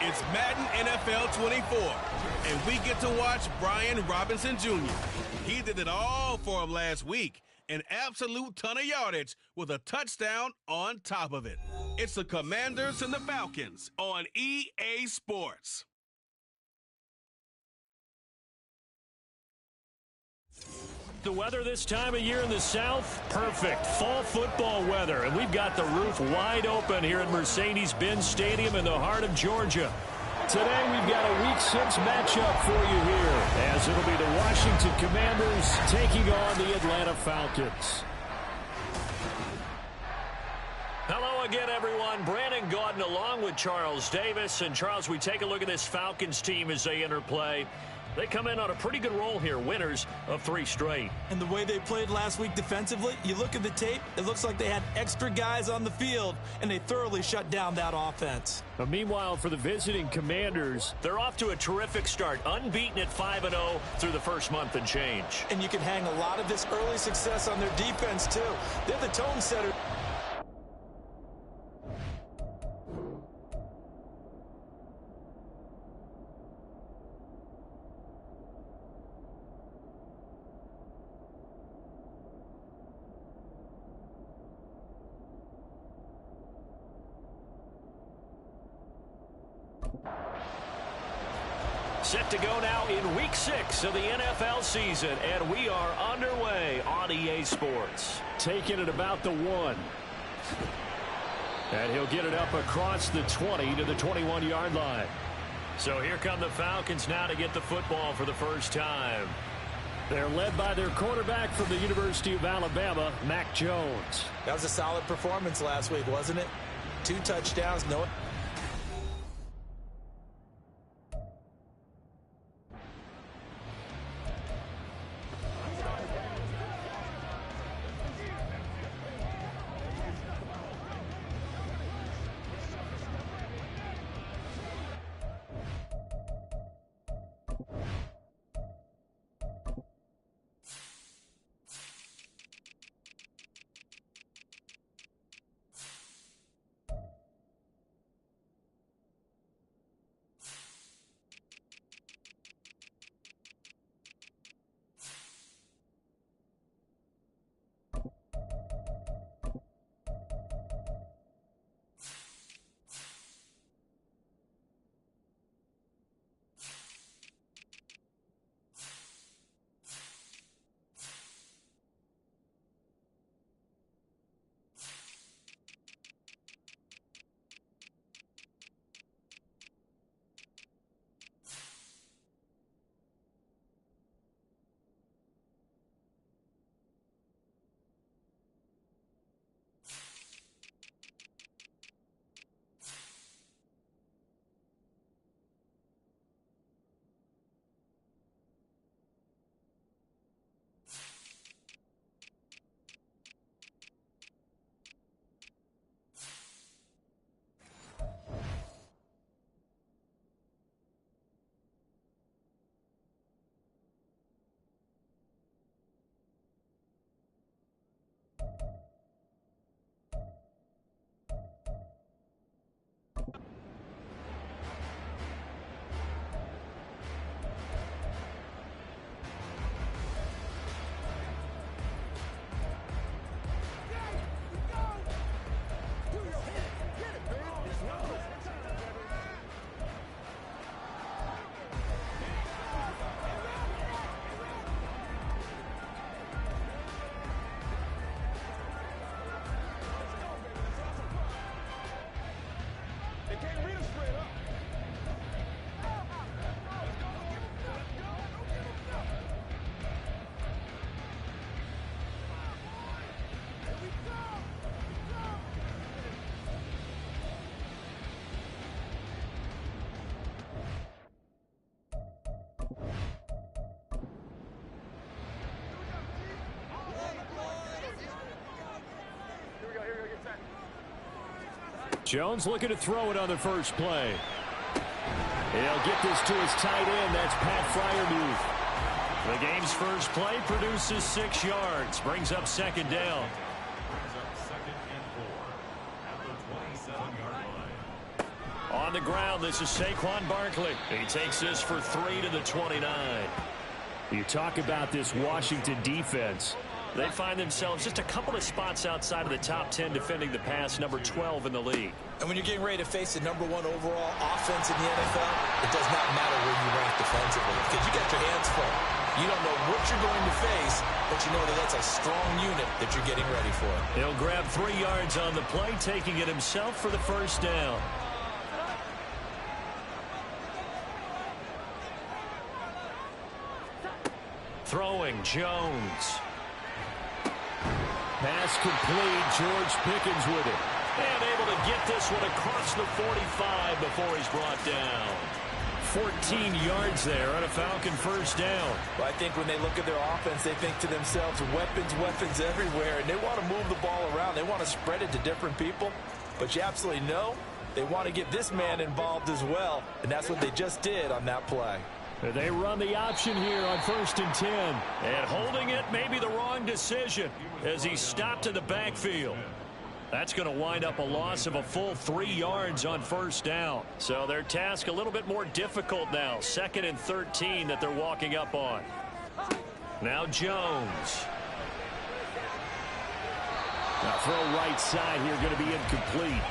It's Madden NFL 24, and we get to watch Brian Robinson Jr. He did it all for him last week. An absolute ton of yardage with a touchdown on top of it. It's the Commanders and the Falcons on EA Sports. The weather this time of year in the South, perfect. Fall football weather, and we've got the roof wide open here at Mercedes-Benz Stadium in the heart of Georgia. Today we've got a Week 6 matchup for you here, as it'll be the Washington Commanders taking on the Atlanta Falcons. Hello again, everyone. Brandon Gaudin along with Charles Davis. And Charles, we take a look at this Falcons team as they enter play. They come in on a pretty good roll here, winners of 3 straight. And the way they played last week defensively, you look at the tape, it looks like they had extra guys on the field, and they thoroughly shut down that offense. But meanwhile, for the visiting Commanders, they're off to a terrific start, unbeaten at 5-0 through the first month and change. And you can hang a lot of this early success on their defense, too. They're the tone setter. Set to go now in Week 6 of the NFL season, and we are underway on EA Sports. Taking it about the 1. And he'll get it up across the 20 to the 21-yard line. So here come the Falcons now to get the football for the first time. They're led by their quarterback from the University of Alabama, Mac Jones. That was a solid performance last week, wasn't it? 2 touchdowns, no. Jones looking to throw it on the first play. He'll get this to his tight end. That's Pat Freiermuth. The game's first play produces 6 yards. Brings up second down. On on the ground. This is Saquon Barkley. He takes this for 3 to the 29. You talk about this Washington defense. They find themselves just a couple of spots outside of the top 10 defending the pass, number 12 in the league. And when you're getting ready to face the number 1 overall offense in the NFL, it does not matter where you rank defensively because you got your hands full. You don't know what you're going to face, but you know that that's a strong unit that you're getting ready for. He'll grab 3 yards on the play, taking it himself for the first down. Throwing, Jones. Pass complete. George Pickens with it. And able to get this one across the 45 before he's brought down. 14 yards there on a Falcon first down. Well, I think when they look at their offense, they think to themselves, weapons everywhere, and they want to move the ball around. They want to spread it to different people. But you absolutely know they want to get this man involved as well, and that's what they just did on that play. They run the option here on 1st and 10. And holding it may be the wrong decision as he stopped in the backfield. That's going to wind up a loss of a full 3 yards on first down. So their task a little bit more difficult now. 2nd and 13 that they're walking up on. Now Jones. Now throw right side here going to be incomplete.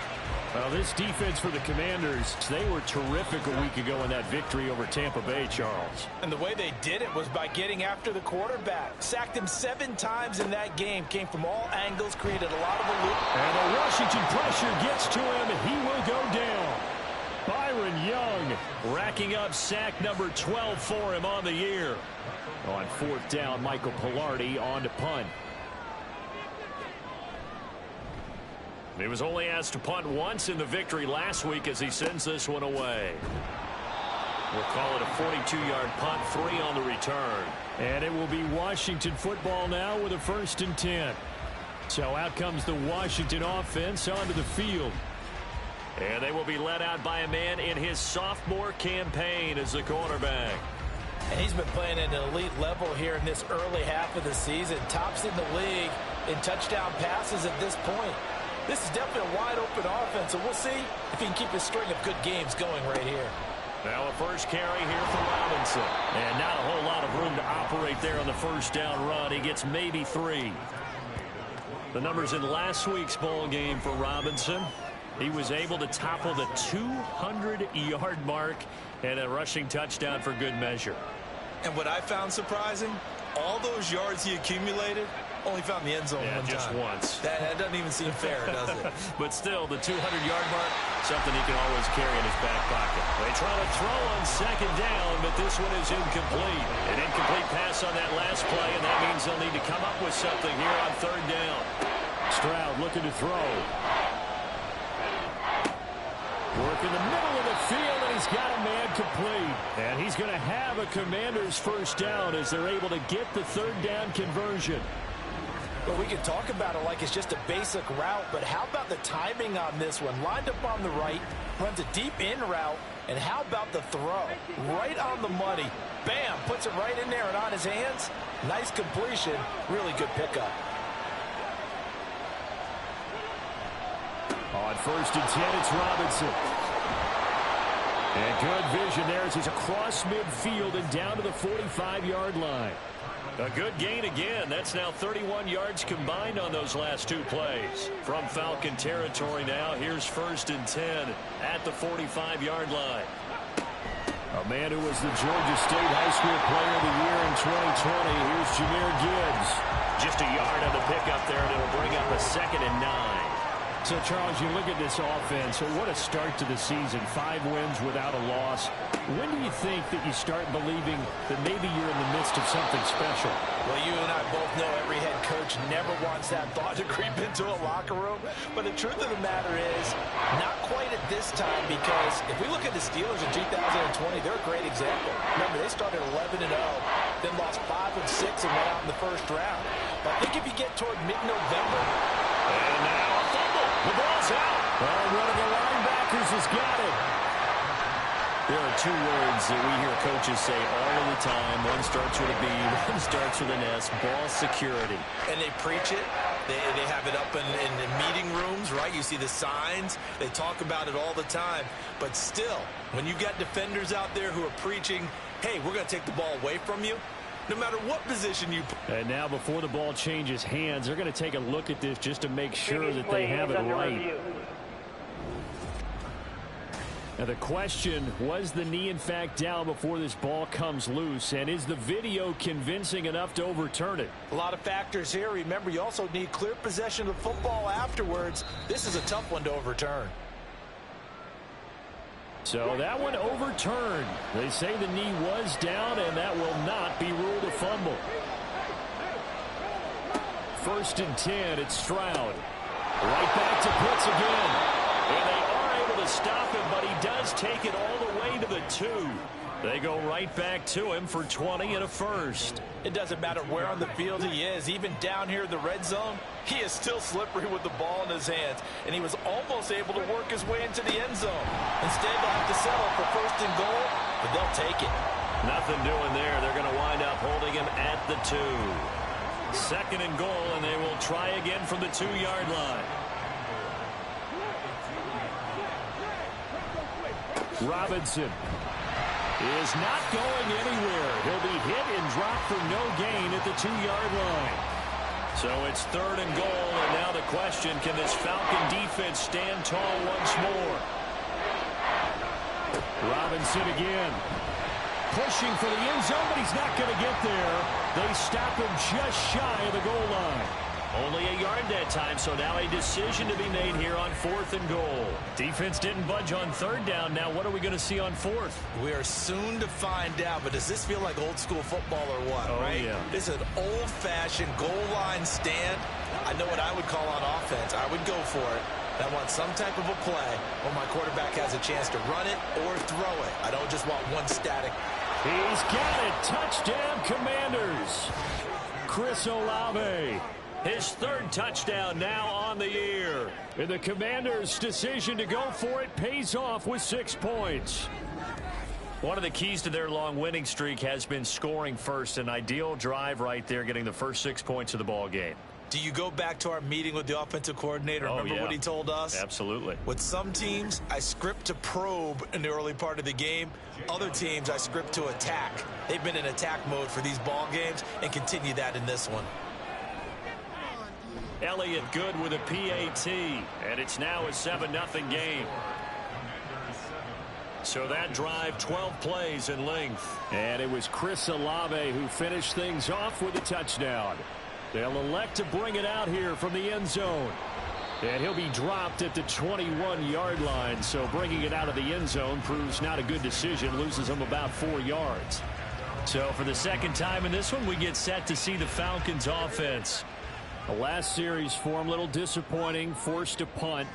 Well, this defense for the Commanders, they were terrific a week ago in that victory over Tampa Bay, Charles. And the way they did it was by getting after the quarterback. Sacked him 7 times in that game. Came from all angles, created a lot of aloof. And the Washington pressure gets to him. He will go down. Byron Young racking up sack number 12 for him on the year. On 4th down, Michael Pilardi on to punt. He was only asked to punt once in the victory last week as he sends this one away. We'll call it a 42-yard punt, 3 on the return. And it will be Washington football now with a 1st and 10. So out comes the Washington offense onto the field. And they will be led out by a man in his sophomore campaign as the quarterback. And he's been playing at an elite level here in this early half of the season. Tops in the league in touchdown passes at this point. This is definitely a wide-open offense, so we'll see if he can keep his string of good games going right here. Now a first carry here for Robinson. And not a whole lot of room to operate there on the first down run. He gets maybe 3. The numbers in last week's ball game for Robinson. He was able to topple the 200-yard mark and a rushing touchdown for good measure. And what I found surprising, all those yards he accumulated, only found the end zone one just time. once. That doesn't even seem fair, does it? But still, the 200-yard mark, something he can always carry in his back pocket. They try to throw on 2nd down, but this one is incomplete. An incomplete pass on that last play, and that means they'll need to come up with something here on 3rd down. Stroud looking to throw. Work in the middle of the field, and he's got a man complete. And he's going to have a Commander's first down as they're able to get the 3rd down conversion. Well, we can talk about it like it's just a basic route, but how about the timing on this one? Lined up on the right, runs a deep in route, and how about the throw? Right on the money. Bam, puts it right in there and on his hands. Nice completion, really good pickup. On 1st and 10, it's Robinson. And good vision there as he's across midfield and down to the 45-yard line. A good gain again. That's now 31 yards combined on those last 2 plays. From Falcon territory now, here's 1st and 10 at the 45-yard line. A man who was the Georgia State High School Player of the Year in 2020. Here's Jahmyr Gibbs. Just a yard on the pickup there, and it'll bring up a 2nd and 9. So, Charles, you look at this offense, what a start to the season. 5 wins without a loss. When do you think that you start believing that maybe you're in the midst of something special? Well, you and I both know every head coach never wants that thought to creep into a locker room. But the truth of the matter is, not quite at this time, because if we look at the Steelers in 2020, they're a great example. Remember, they started 11-0, then lost 5 and 6 and went out in the first round. But I think if you get toward mid-November, and now a fumble. The ball's out. Well, one of the linebackers has got it. There are 2 words that we hear coaches say all of the time. One starts with a B, one starts with an S. Ball security. And they preach it, They have it up in meeting rooms, right? You see the signs. They talk about it all the time. But still, when you got defenders out there who are preaching, hey, we're going to take the ball away from you, no matter what position you put. And now before the ball changes hands, they're going to take a look at this just to make sure that they have it right. Now the question, was the knee in fact down before this ball comes loose? And is the video convincing enough to overturn it? A lot of factors here. Remember, you also need clear possession of the football afterwards. This is a tough one to overturn. So that one overturned. They say the knee was down, and that will not be ruled a fumble. 1st and 10, it's Stroud. Right back to Pitts again. And they are able to stop him, but he does take it all the way to the 2. They go right back to him for 20 and a first. It doesn't matter where on the field he is. Even down here in the red zone, he is still slippery with the ball in his hands. And he was almost able to work his way into the end zone. Instead, they'll have to settle for 1st and goal, but they'll take it. Nothing doing there. They're going to wind up holding him at the 2. 2nd and goal, and they will try again from the 2-yard line. Robinson is not going anywhere. He'll be hit and dropped for no gain at the 2-yard line. So it's 3rd and goal, and now the question, can this Falcon defense stand tall once more? Robinson again. Pushing for the end zone, but he's not going to get there. They stop him just shy of the goal line. Only a yard that time, so now a decision to be made here on 4th and goal. Defense didn't budge on 3rd down. Now what are we going to see on 4th? We are soon to find out, but does this feel like old school football or what, right? Yeah. This is an old-fashioned goal line stand. I know what I would call on offense. I would go for it. I want some type of a play where my quarterback has a chance to run it or throw it. I don't just want one static. He's got it. Touchdown, Commanders. Chris Olave. His 3rd touchdown now on the year. And the Commanders' decision to go for it pays off with 6 points. One of the keys to their long winning streak has been scoring first. An ideal drive right there, getting the first 6 points of the ball game. Do you go back to our meeting with the offensive coordinator? Remember what he told us? Absolutely. With some teams, I script to probe in the early part of the game. Other teams, I script to attack. They've been in attack mode for these ball games and continue that in this one. Elliott good with a PAT, and it's now a 7-0 game. So that drive, 12 plays in length. And it was Chris Olave who finished things off with a touchdown. They'll elect to bring it out here from the end zone. And he'll be dropped at the 21-yard line, so bringing it out of the end zone proves not a good decision, loses him about 4 yards. So for the 2nd time in this one, we get set to see the Falcons offense. The last series for him, a little disappointing, forced to punt.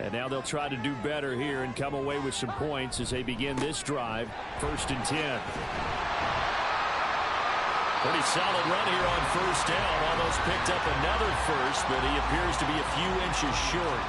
And now they'll try to do better here and come away with some points as they begin this drive. 1st and 10. Pretty solid run here on 1st down. Almost picked up another first, but he appears to be a few inches short.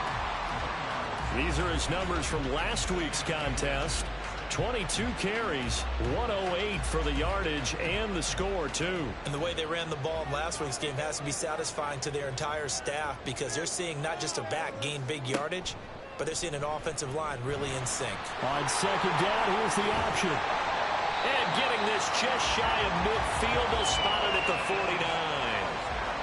These are his numbers from last week's contest. 22 carries, 108 for the yardage and the score, too. And the way they ran the ball in last week's game has to be satisfying to their entire staff because they're seeing not just a back gain big yardage, but they're seeing an offensive line really in sync. On 2nd down, here's the option. And getting this just shy of midfield, they'll spot it at the 49.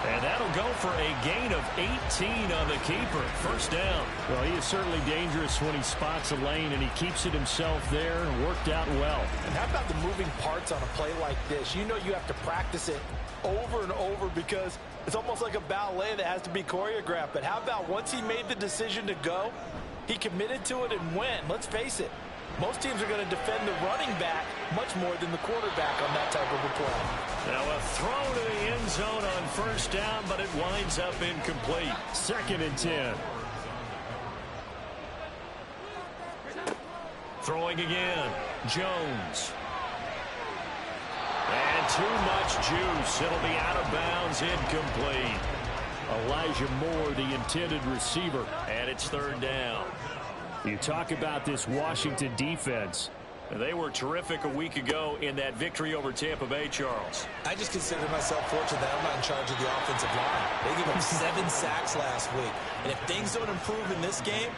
And that'll go for a gain of 18 on the keeper. 1st down. Well, he is certainly dangerous when he spots a lane, and he keeps it himself there. Worked out well. And how about the moving parts on a play like this? You know you have to practice it over and over because it's almost like a ballet that has to be choreographed. But how about once he made the decision to go, he committed to it and went. Let's face it. Most teams are going to defend the running back much more than the quarterback on that type of a play. Now a throw to the end zone on 1st down, but it winds up incomplete. 2nd and 10. Throwing again. Jones. And too much juice. It'll be out of bounds, incomplete. Elijah Moore, the intended receiver. And it's 3rd down. You talk about this Washington defense. They were terrific a week ago in that victory over Tampa Bay, Charles. I just consider myself fortunate that I'm not in charge of the offensive line. They gave up 7 sacks last week. And if things don't improve in this game,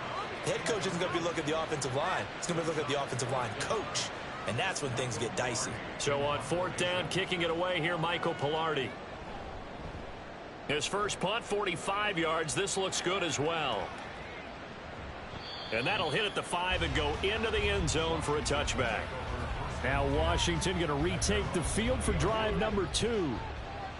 the head coach isn't going to be looking at the offensive line. He's going to be looking at the offensive line coach. And that's when things get dicey. So on 4th down, kicking it away here, Michael Pilardi. His first punt, 45 yards. This looks good as well. And that'll hit at the 5 and go into the end zone for a touchback. Now Washington going to retake the field for drive number 2.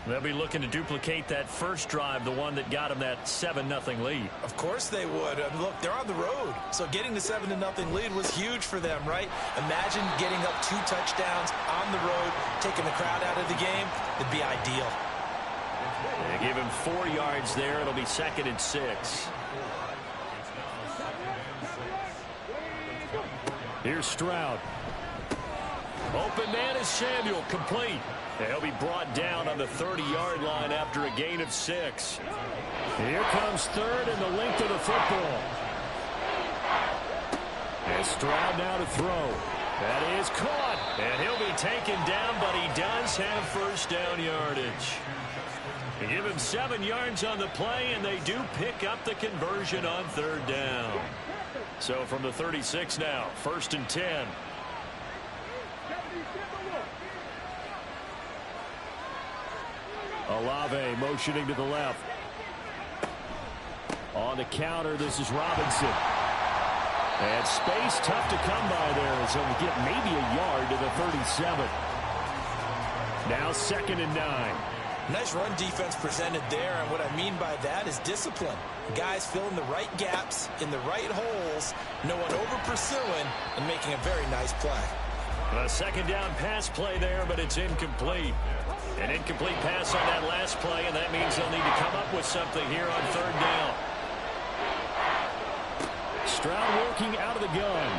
They'll be looking to duplicate that first drive, the one that got them that 7-0 lead. Of course they would. I mean, look, they're on the road. So getting the 7-0 lead was huge for them, right? Imagine getting up 2 touchdowns on the road, taking the crowd out of the game. It'd be ideal. They give him 4 yards there. It'll be 2nd and 6. Here's Stroud. Open man is Samuel, complete. And he'll be brought down on the 30-yard line after a gain of 6. Here comes 3rd and the length of the football. And Stroud now to throw. That is caught. And he'll be taken down, but he does have first down yardage. They give him 7 yards on the play, and they do pick up the conversion on 3rd down. So from the 36 now, 1st and 10. Olave motioning to the left. On the counter, this is Robinson. And space tough to come by there. So we get maybe a yard to the 37. Now 2nd and 9. Nice run defense presented there, and what I mean by that is discipline. Guys filling the right gaps in the right holes, no one over-pursuing, and making a very nice play. A 2nd down pass play there, but it's incomplete. An incomplete pass on that last play, and that means they'll need to come up with something here on 3rd down. Stroud working out of the gun.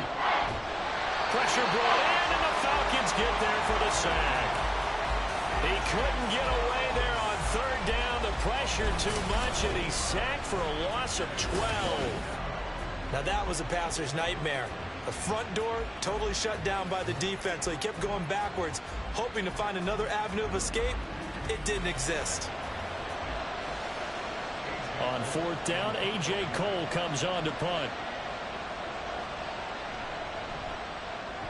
Pressure brought in, and the Falcons get there for the sack. He couldn't get away there on 3rd down. The pressure too much, and he's sacked for a loss of 12. Now that was a passer's nightmare. The front door totally shut down by the defense, so he kept going backwards, hoping to find another avenue of escape. It didn't exist. On 4th down, A.J. Cole comes on to punt.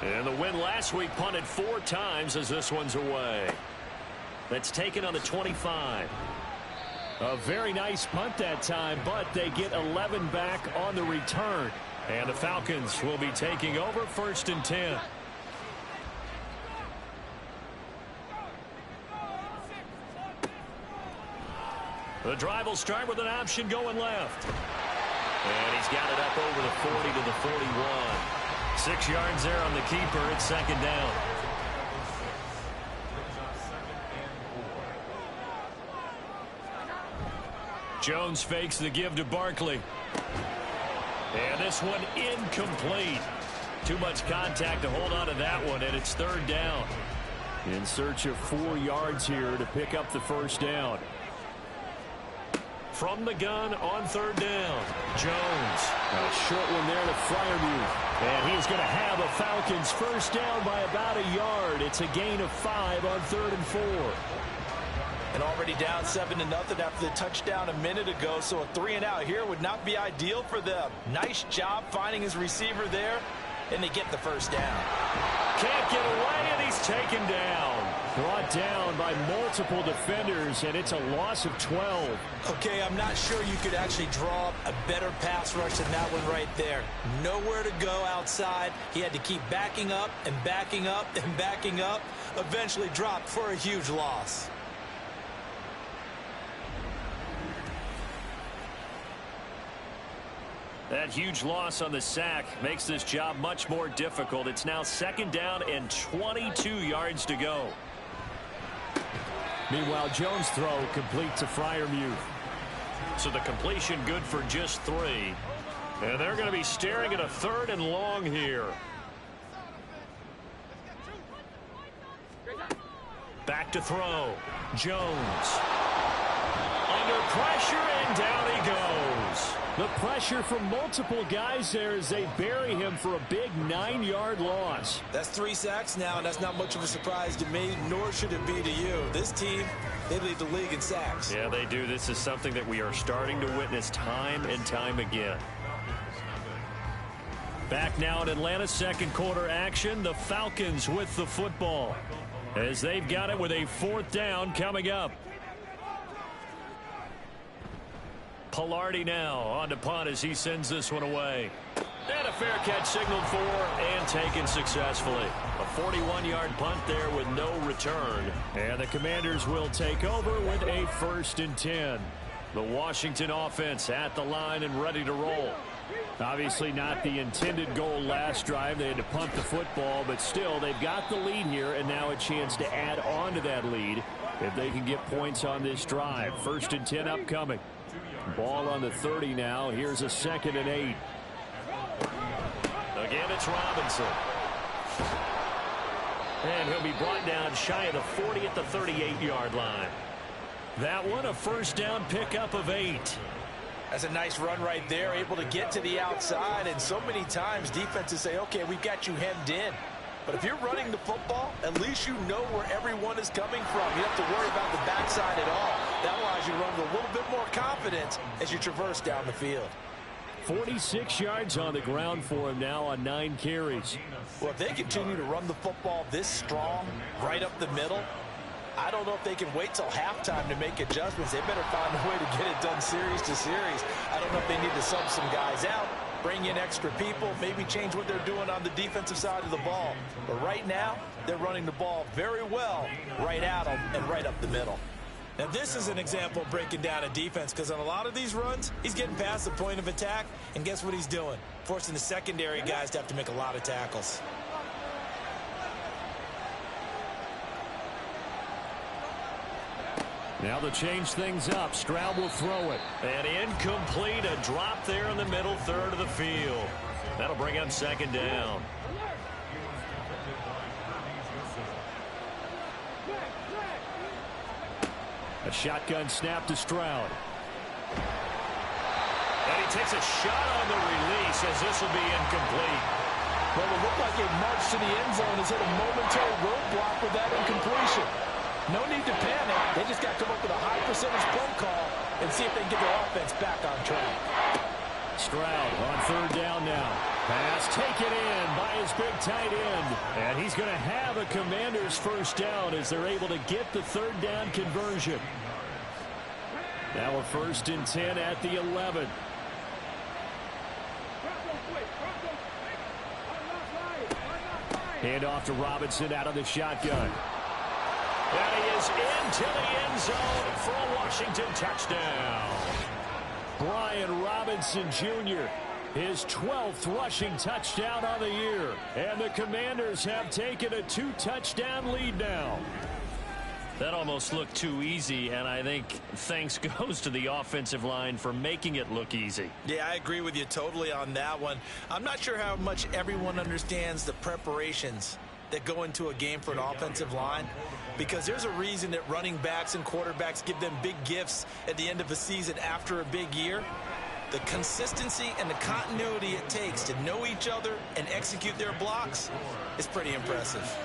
And the win last week punted 4 times as this one's away. That's taken on the 25. A very nice punt that time, but they get 11 back on the return. And the Falcons will be taking over 1st and 10. The drive will start with an option going left. And he's got it up over the 40 to the 41. 6 yards there on the keeper. It's 2nd down. Jones fakes the give to Barkley. And this one incomplete. Too much contact to hold on to that one, and it's 3rd down. In search of 4 yards here to pick up the 1st down. From the gun on 3rd down, Jones. A short one there to Freiermuth. And he's going to have a Falcons 1st down by about a yard. It's a gain of 5 on 3rd and 4. And already down 7-0 after the touchdown a minute ago, so a 3-and-out here would not be ideal for them. Nice job finding his receiver there, and they get the 1st down. Can't get away, and he's taken down. Brought down by multiple defenders, and it's a loss of 12. Okay, I'm not sure you could actually draw up a better pass rush than that one right there. Nowhere to go outside. He had to keep backing up and backing up and backing up. Eventually dropped for a huge loss. That huge loss on the sack makes this job much more difficult. It's now 2nd down and 22 yards to go. Meanwhile, Jones' throw complete to Freiermuth. So the completion good for just 3. And they're going to be staring at a 3rd and long here. Back to throw. Jones. Under pressure, and down he goes. The pressure from multiple guys there as they bury him for a big 9-yard loss. That's 3 sacks now, and that's not much of a surprise to me, nor should it be to you. This team, they lead the league in sacks. Yeah, they do. This is something that we are starting to witness time and time again. Back now in Atlanta's second quarter action, the Falcons with the football, as they've got it with a 4th down coming up. Pillardi now on to punt as he sends this one away. And a fair catch signaled for and taken successfully. A 41-yard punt there with no return. And the Commanders will take over with a 1st and 10. The Washington offense at the line and ready to roll. Obviously not the intended goal last drive. They had to punt the football, but still they've got the lead here and now a chance to add on to that lead if they can get points on this drive. 1st and 10 upcoming. Ball on the 30 now. Here's a 2nd and 8. Again, it's Robinson. And he'll be brought down shy of the 40 at the 38-yard line. That one a 1st down pickup of 8. That's a nice run right there, able to get to the outside. And so many times defenses say, okay, we've got you hemmed in. But if you're running the football, at least you know where everyone is coming from. You don't have to worry about the backside at all. That allows you to run with a little bit more confidence as you traverse down the field. 46 yards on the ground for him now on 9 carries. Well, if they continue to run the football this strong, right up the middle, I don't know if they can wait till halftime to make adjustments. They better find a way to get it done series to series. I don't know if they need to sub some guys out, bring in extra people, maybe change what they're doing on the defensive side of the ball. But right now, they're running the ball very well right at them and right up the middle. Now, this is an example of breaking down a defense because on a lot of these runs, he's getting past the point of attack, and guess what he's doing? Forcing the secondary guys to have to make a lot of tackles. Now to change things up, Stroud will throw it. And incomplete, a drop there in the middle third of the field. That'll bring up 2nd down. A shotgun snap to Stroud. And he takes a shot on the release as this will be incomplete. Well, it looked like a march to the end zone has hit a momentary roadblock with that incompletion. No need to panic. They just got to come up with a high percentage play call and see if they can get their offense back on track. Stroud on 3rd down now. Pass taken in by his big tight end. And he's going to have a Commanders 1st down as they're able to get the 3rd down conversion. Now a 1st and 10 at the 11. Hand off to Robinson out of the shotgun. And he is into the end zone for a Washington touchdown. Brian Robinson Jr., his 12th rushing touchdown on the year. And the Commanders have taken a 2-touchdown lead now. That almost looked too easy, and I think thanks goes to the offensive line for making it look easy. Yeah, I agree with you totally on that one. I'm not sure how much everyone understands the preparations that go into a game for an offensive line, because there's a reason that running backs and quarterbacks give them big gifts at the end of a season after a big year. The consistency and the continuity it takes to know each other and execute their blocks is pretty impressive.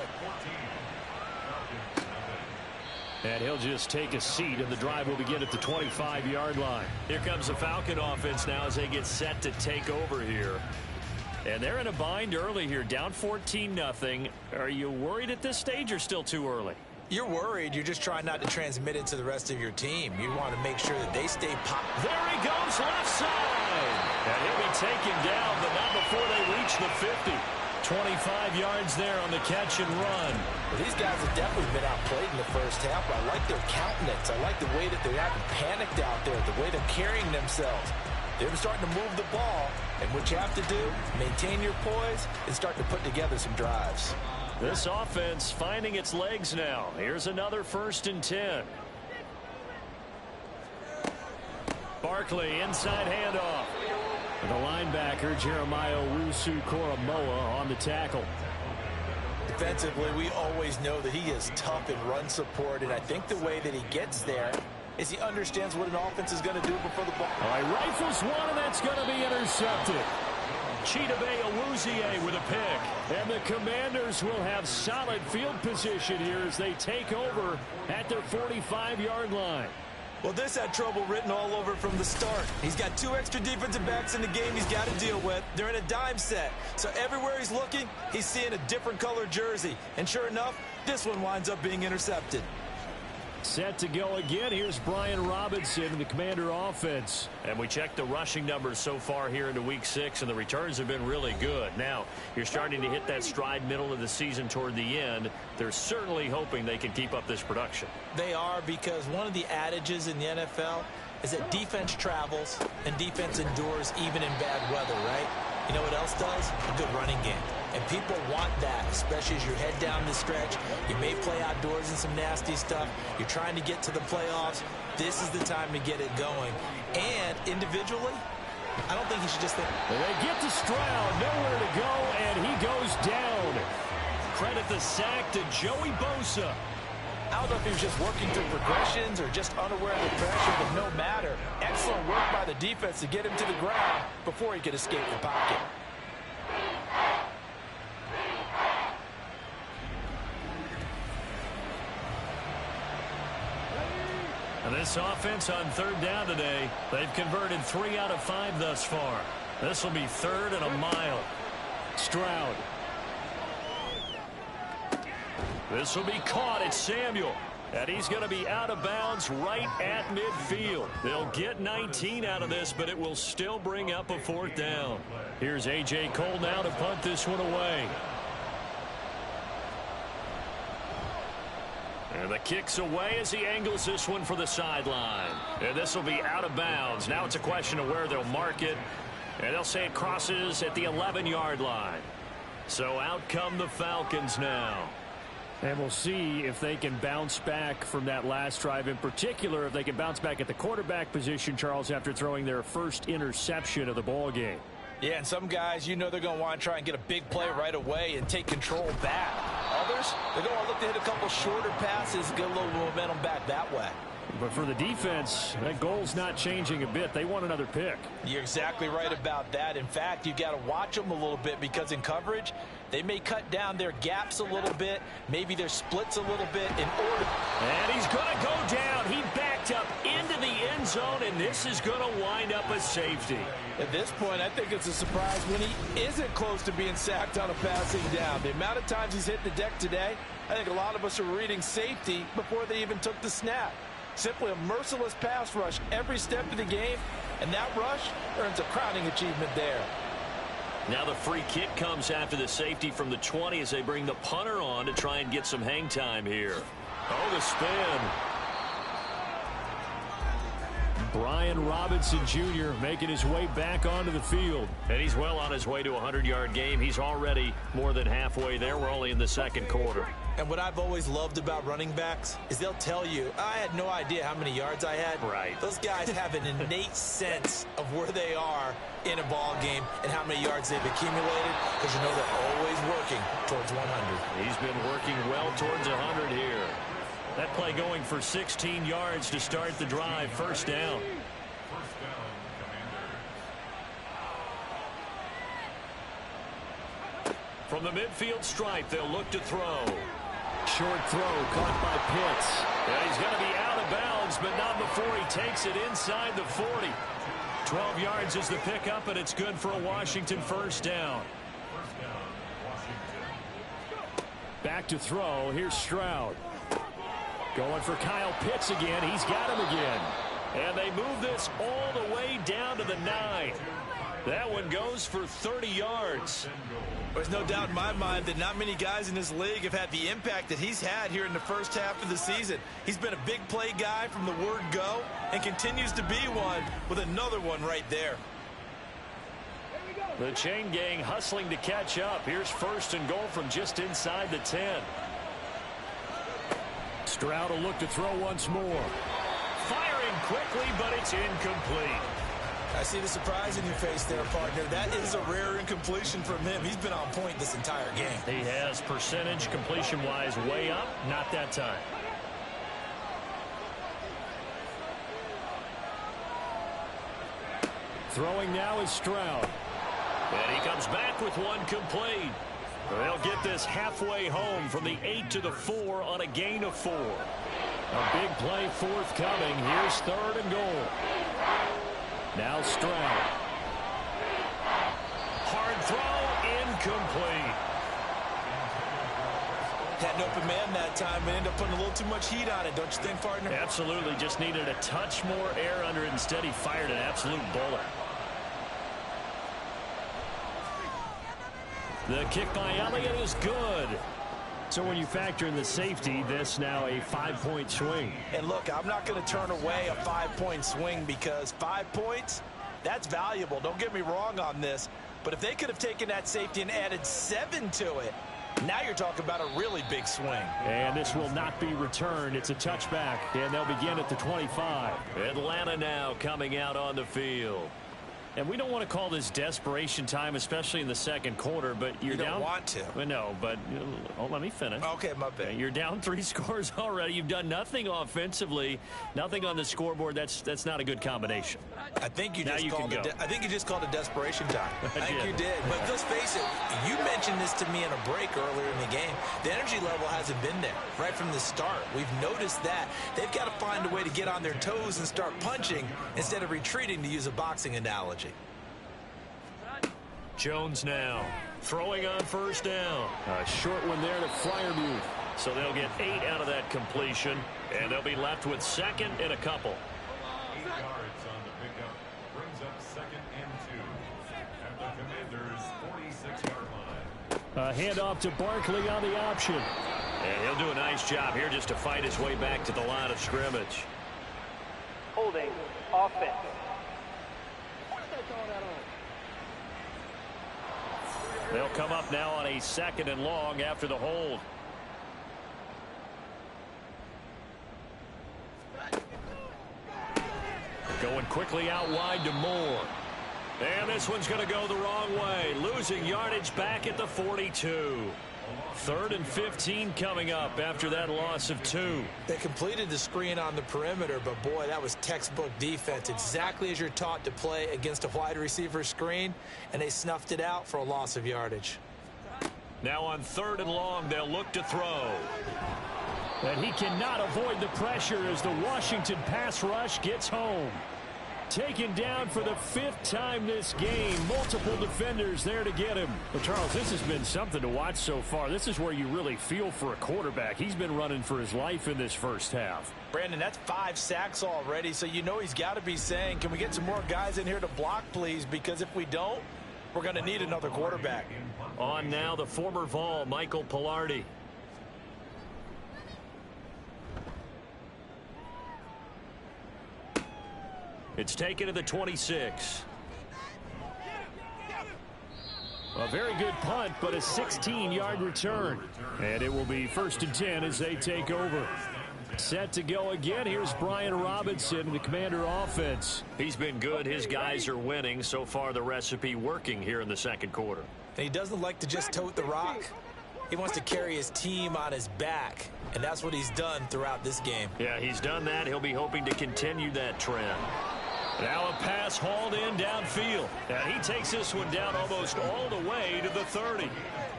And he'll just take a seat, and the drive will begin at the 25-yard line. Here comes the Falcon offense now as they get set to take over here. And they're in a bind early here, down 14-0. Are you worried at this stage or still too early? You're worried. You're just trying not to transmit it to the rest of your team. You want to make sure that they stay pop. There he goes, left side. And he'll be taken down, but not before they reach the 50. 25 yards there on the catch and run. Well, these guys have definitely been outplayed in the first half. I like their countenance. I like the way that they're not panicked out there, the way they're carrying themselves. They're starting to move the ball, and what you have to do, maintain your poise and start to put together some drives. This offense finding its legs now. Here's another 1st and 10. Barkley, inside handoff. The linebacker, Jeremiah Owusu-Koramoah, on the tackle. Defensively, we always know that he is tough in run support, and I think the way that he gets there is he understands what an offense is going to do before the ball. All right, rifles one, and that's going to be intercepted. Chidobe Awuzie with a pick. And the Commanders will have solid field position here as they take over at their 45-yard line. Well, this had trouble written all over from the start. He's got 2 extra defensive backs in the game he's got to deal with. They're in a dime set. So everywhere he's looking, he's seeing a different color jersey. And sure enough, this one winds up being intercepted. Set to go again. Here's Brian Robinson in the Commander offense. And we checked the rushing numbers so far here into Week 6, and the returns have been really good. Now, you're starting to hit that stride middle of the season toward the end. They're certainly hoping they can keep up this production. They are, because one of the adages in the NFL is that defense travels and defense endures even in bad weather, right? You know what else does? A good running game. And people want that, especially as you head down the stretch. You may play outdoors in some nasty stuff. You're trying to get to the playoffs. This is the time to get it going. And individually, I don't think you should just think. They get to Stroud, nowhere to go, and he goes down. Credit the sack to Joey Bosa. I don't know if he was just working through progressions or just unaware of the pressure, but no matter. Excellent work by the defense to get him to the ground before he could escape the pocket. And this offense on 3rd down today, they've converted 3 out of 5 thus far. This will be 3rd and a mile. Stroud. This will be caught at Samuel. And he's going to be out of bounds right at midfield. They'll get 19 out of this, but it will still bring up a 4th down. Here's A.J. Cole now to punt this one away. And the kick's away as he angles this one for the sideline. And this will be out of bounds. Now it's a question of where they'll mark it. And they'll say it crosses at the 11-yard line. So out come the Falcons now. And we'll see if they can bounce back from that last drive, in particular if they can bounce back at the quarterback position, Charles, after throwing their first interception of the ball game. Yeah, and some guys, you know they're going to want to try and get a big play right away and take control back. Others, they're going to look to hit a couple shorter passes, get a little momentum back that way. But for the defense, that goal's not changing a bit. They want another pick. You're exactly right about that. In fact, you've got to watch them a little bit because in coverage, they may cut down their gaps a little bit, maybe their splits a little bit in order. And he's going to go down. He backed up into the end zone, and this is going to wind up a safety. At this point, I think it's a surprise when he isn't close to being sacked on a passing down. The amount of times he's hit the deck today, I think a lot of us are reading safety before they even took the snap. Simply a merciless pass rush every step of the game, and that rush earns a crowning achievement there. Now the free kick comes after the safety from the 20 as they bring the punter on to try and get some hang time here. Oh, the spin. Brian Robinson Jr. making his way back onto the field. And he's well on his way to a 100-yard game. He's already more than halfway there. We're only in the 2nd quarter. And what I've always loved about running backs is they'll tell you, I had no idea how many yards I had. Right. Those guys have an innate sense of where they are in a ball game and how many yards they've accumulated, because you know they're always working towards 100. He's been working well towards 100 here. That play going for 16 yards to start the drive. 1st down. From the midfield stripe, they'll look to throw. Short throw caught by Pitts. And he's going to be out of bounds, but not before he takes it inside the 40. 12 yards is the pickup, and it's good for a Washington 1st down. Back to throw. Here's Stroud. Going for Kyle Pitts again. He's got him again. And they move this all the way down to the 9. That one goes for 30 yards. There's no doubt in my mind that not many guys in this league have had the impact that he's had here in the first half of the season. He's been a big play guy from the word go and continues to be one with another one right there. The chain gang hustling to catch up. Here's 1st and goal from just inside the 10. Stroud will look to throw once more. Firing quickly, but it's incomplete. I see the surprise in your face there, partner. That is a rare incompletion from him. He's been on point this entire game. He has percentage completion-wise way up. Not that time. Throwing now is Stroud. And he comes back with one complete. They'll get this halfway home from the 8 to the 4 on a gain of 4. A big play forthcoming. Here's 3rd and goal. Now Stroud. Hard throw, incomplete. Had an open man that time, but ended up putting a little too much heat on it, don't you think, partner? Absolutely. Just needed a touch more air under it. Instead, he fired an absolute bullet. The kick by Elliott is good. So when you factor in the safety, this now a 5-point swing. And look, I'm not going to turn away a 5-point swing because 5 points, that's valuable. Don't get me wrong on this. But if they could have taken that safety and added 7 to it, now you're talking about a really big swing. And this will not be returned. It's a touchback, and they'll begin at the 25. Atlanta now coming out on the field. And we don't want to call this desperation time, especially in the second quarter, but you're down. You don't want to. Well, no, but let me finish. Okay, my bad. You're down 3 scores already. You've done nothing offensively, nothing on the scoreboard. That's not a good combination. I think you just called it. I think you just called it desperation time. I think you did. But let's face it. You mentioned this to me in a break earlier in the game. The energy level hasn't been there right from the start. We've noticed that they've got to find a way to get on their toes and start punching instead of retreating, to use a boxing analogy. Jones now throwing on 1st down. A short one there to Freiermuth. So they'll get 8 out of that completion, and they'll be left with 2nd and a couple. 8 yards on the pickup brings up 2nd and 2 at the Commanders' 46-yard line. A handoff to Barkley on the option. And he'll do a nice job here just to fight his way back to the line of scrimmage. Holding offense. They'll come up now on a 2nd and long after the hold. Going quickly out wide to Moore. And this one's going to go the wrong way. Losing yardage back at the 42. 3rd and 15 coming up after that loss of 2. They completed the screen on the perimeter, but boy, that was textbook defense. Exactly as you're taught to play against a wide receiver screen, and they snuffed it out for a loss of yardage. Now on 3rd and long, they'll look to throw. And he cannot avoid the pressure as the Washington pass rush gets home. Taken down for the 5th time this game. Multiple defenders there to get him. Well, Charles, this has been something to watch so far. This is where you really feel for a quarterback. He's been running for his life in this first half. Brandon, that's 5 sacks already, so you know he's got to be saying, can we get some more guys in here to block, please? Because if we don't, we're going to need another quarterback. On now, the former Vol, Michael Pilardi. It's taken to the 26. A very good punt, but a 16-yard return. And it will be 1st and 10 as they take over. Set to go again. Here's Brian Robinson, the Commander offense. He's been good. His guys are winning. So far, the recipe working here in the second quarter. And he doesn't like to just tote the rock. He wants to carry his team on his back. And that's what he's done throughout this game. Yeah, he's done that. He'll be hoping to continue that trend. Now a pass hauled in downfield. And he takes this one down almost all the way to the 30.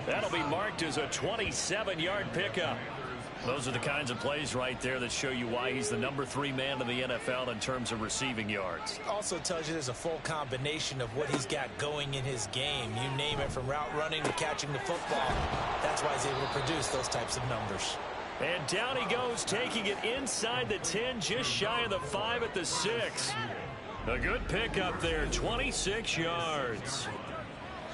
That'll be marked as a 27-yard pickup. Those are the kinds of plays right there that show you why he's the number 3 man in the NFL in terms of receiving yards. Also tells you there's a full combination of what he's got going in his game. You name it, from route running to catching the football. That's why he's able to produce those types of numbers. And down he goes, taking it inside the 10, just shy of the 5 at the 6. A good pickup there, 26 yards.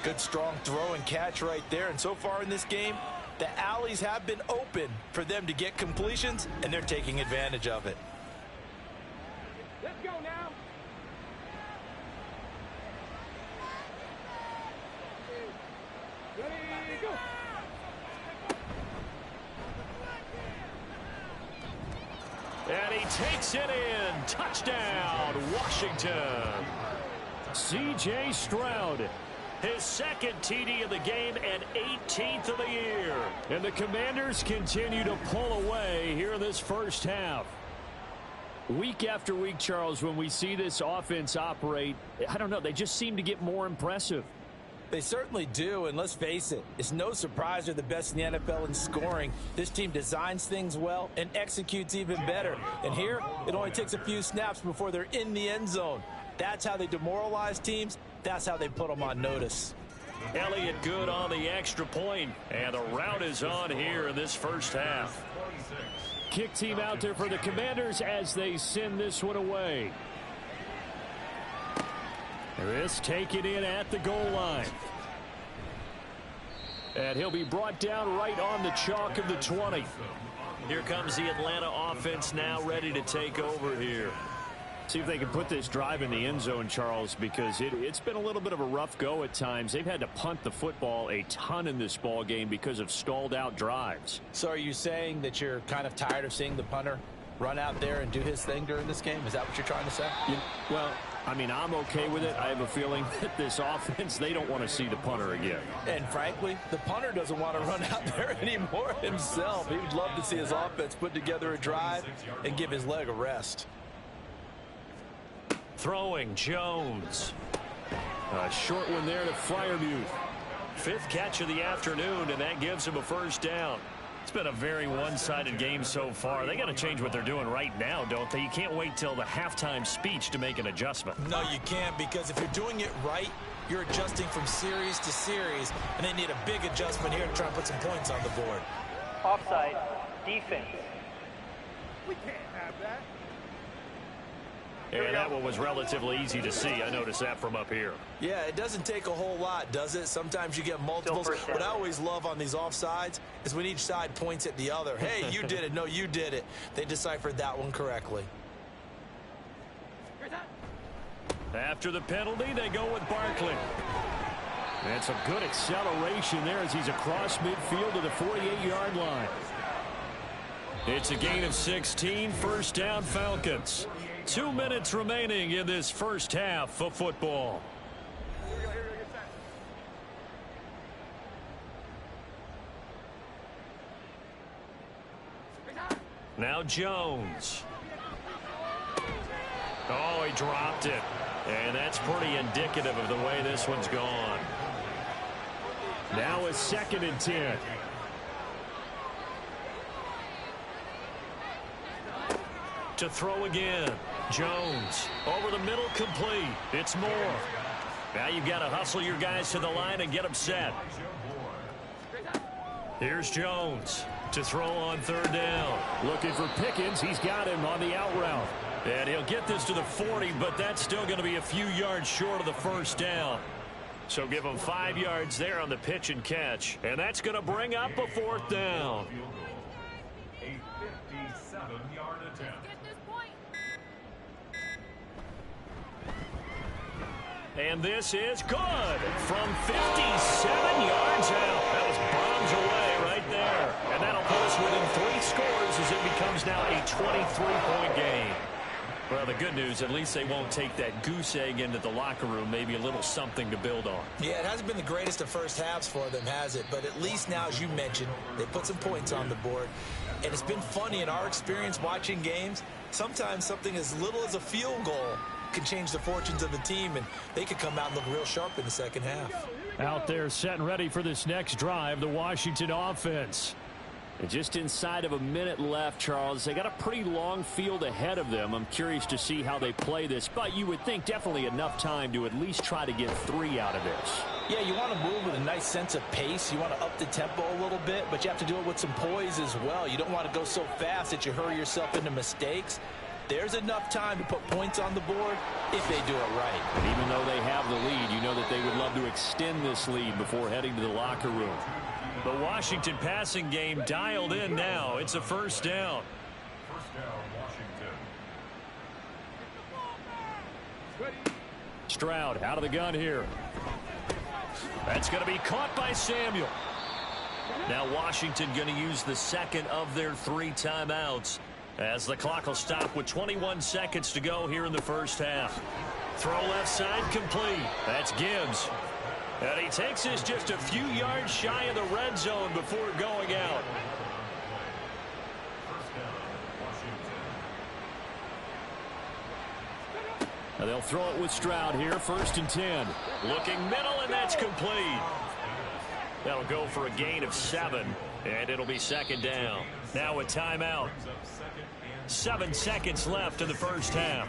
Good strong throw and catch right there. And so far in this game, the alleys have been open for them to get completions, and they're taking advantage of it. Let's go now. Ready, go. And he takes it in. Touchdown, Washington. C.J. Stroud. His 2nd TD of the game and 18th of the year. And the Commanders continue to pull away here in this first half. Week after week, Charles, when we see this offense operate, I don't know, they just seem to get more impressive. They certainly do, and let's face it, it's no surprise they're the best in the NFL in scoring. This team designs things well and executes even better. And here, it only takes a few snaps before they're in the end zone. That's how they demoralize teams. That's how they put them on notice. Elliott good on the extra point, and the route is on here in this first half. Kick team out there for the Commanders as they send this one away. This taken in at the goal line. And he'll be brought down right on the chalk of the 20. Here comes the Atlanta offense now ready to take over here. See if they can put this drive in the end zone, Charles, because it's been a little bit of a rough go at times. They've had to punt the football a ton in this ball game because of stalled out drives. So are you saying that you're kind of tired of seeing the punter run out there and do his thing during this game? Is that what you're trying to say? Well, I mean, I'm okay with it. I have a feeling that this offense, they don't want to see the punter again. And frankly, the punter doesn't want to run out there anymore himself. He would love to see his offense put together a drive and give his leg a rest. Throwing Jones. A short one there to Freiermuth. Fifth catch of the afternoon, and that gives him a first down. It's been a very one-sided game so far. They got to change what they're doing right now, don't they? You can't wait till the halftime speech to make an adjustment. No, you can't, because if you're doing it right, you're adjusting from series to series, and they need a big adjustment here to try and put some points on the board. Offside. Defense. We can't have that. And that one was relatively easy to see. I noticed that from up here. Yeah, it doesn't take a whole lot, does it? Sometimes you get multiples. What I always love on these offsides is when each side points at the other. Hey, you did it. No, you did it. They deciphered that one correctly. After the penalty, they go with Barkley. That's a good acceleration there as he's across midfield to the 48-yard line. It's a gain of 16, first down Falcons. 2 minutes remaining in this first half of football. Now Jones. Oh, he dropped it. And that's pretty indicative of the way this one's gone. Now it's 2nd and 10. To throw again. Jones over the middle, complete. It's Moore. Now you've got to hustle your guys to the line and get them set. Here's Jones to throw on 3rd down. Looking for Pickens. He's got him on the out route. And he'll get this to the 40, but that's still going to be a few yards short of the first down. So give him 5 yards there on the pitch and catch. And that's going to bring up a 4th down. A 57-yard attempt. And this is good from 57 yards out. That was bombs away right there. And that'll put us within 3 scores as it becomes now a 23-point game. Well, the good news, at least they won't take that goose egg into the locker room. Maybe a little something to build on. Yeah, it hasn't been the greatest of first halves for them, has it? But at least now, as you mentioned, they put some points on the board. And it's been funny in our experience watching games. Sometimes something as little as a field goal can change the fortunes of a team, and they could come out and look real sharp in the second half. Out there set and ready for this next drive, the Washington offense. And just inside of a minute left, Charles. They got a pretty long field ahead of them. I'm curious to see how they play this, but you would think definitely enough time to at least try to get 3 out of this. Yeah, you want to move with a nice sense of pace. You want to up the tempo a little bit, but you have to do it with some poise as well. You don't want to go so fast that you hurry yourself into mistakes. There's enough time to put points on the board if they do it right. And even though they have the lead, you know that they would love to extend this lead before heading to the locker room. The Washington passing game dialed in now. It's a first down. First down, Washington. Stroud out of the gun here. That's going to be caught by Samuel. Now Washington going to use the second of their 3 timeouts as the clock will stop with 21 seconds to go here in the first half. Throw left side complete. That's Gibbs. And he takes this just a few yards shy of the red zone before going out. They'll throw it with Stroud here, 1st and 10. Looking middle, and that's complete. That'll go for a gain of 7, and it'll be 2nd down. Now a timeout. 7 seconds left in the first half.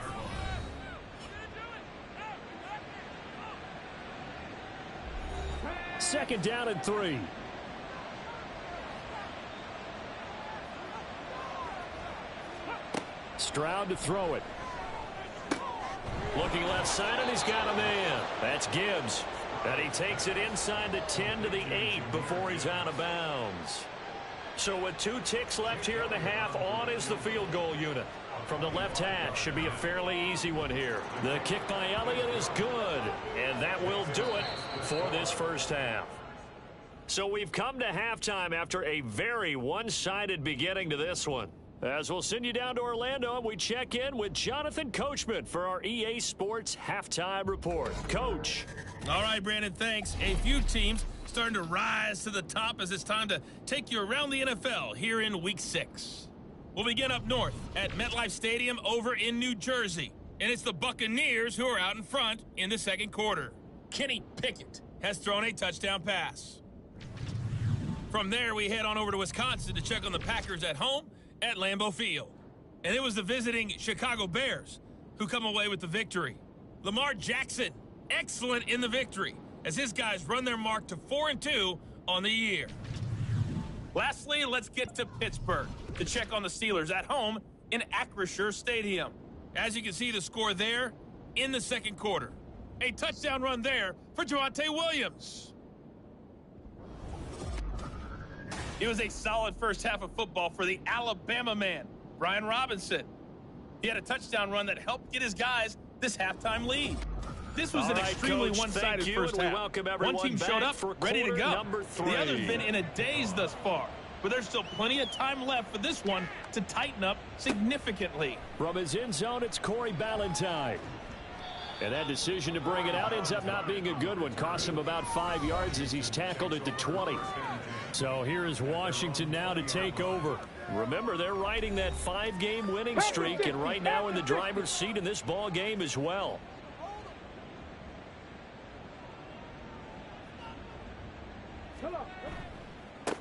Second down and 3. Stroud to throw it. Looking left side, and he's got a man. That's Gibbs. And he takes it inside the 10 to the 8 before he's out of bounds. So with 2 ticks left here in the half, on is the field goal unit. From the left hash, should be a fairly easy one here. The kick by Elliott is good, and that will do it for this first half. So we've come to halftime after a very one-sided beginning to this one. As we'll send you down to Orlando, and we check in with Jonathan Coachman for our EA Sports Halftime Report. Coach. All right, Brandon, thanks. A few teams starting to rise to the top as it's time to take you around the NFL here in Week 6. We'll begin up north at MetLife Stadium over in New Jersey. And it's the Buccaneers who are out in front in the second quarter. Kenny Pickett has thrown a touchdown pass. From there, we head on over to Wisconsin to check on the Packers at home at Lambeau Field. And it was the visiting Chicago Bears who come away with the victory. Lamar Jackson, excellent in the victory as his guys run their mark to 4-2 on the year. Lastly, let's get to Pittsburgh to check on the Steelers at home in Acrisure Stadium. As you can see, the score there in the second quarter. A touchdown run there for Javonte Williams. It was a solid first half of football for the Alabama man, Brian Robinson. He had a touchdown run that helped get his guys this halftime lead. This was an extremely one-sided first half. One team showed up ready to go. The other's been in a daze thus far. But there's still plenty of time left for this one to tighten up significantly. From his end zone, it's Corey Ballantyne. And that decision to bring it out ends up not being a good one. Costs him about 5 yards as he's tackled at the 20. So here is Washington now to take over. Remember, they're riding that 5-game winning streak, and right now in the driver's seat in this ball game as well.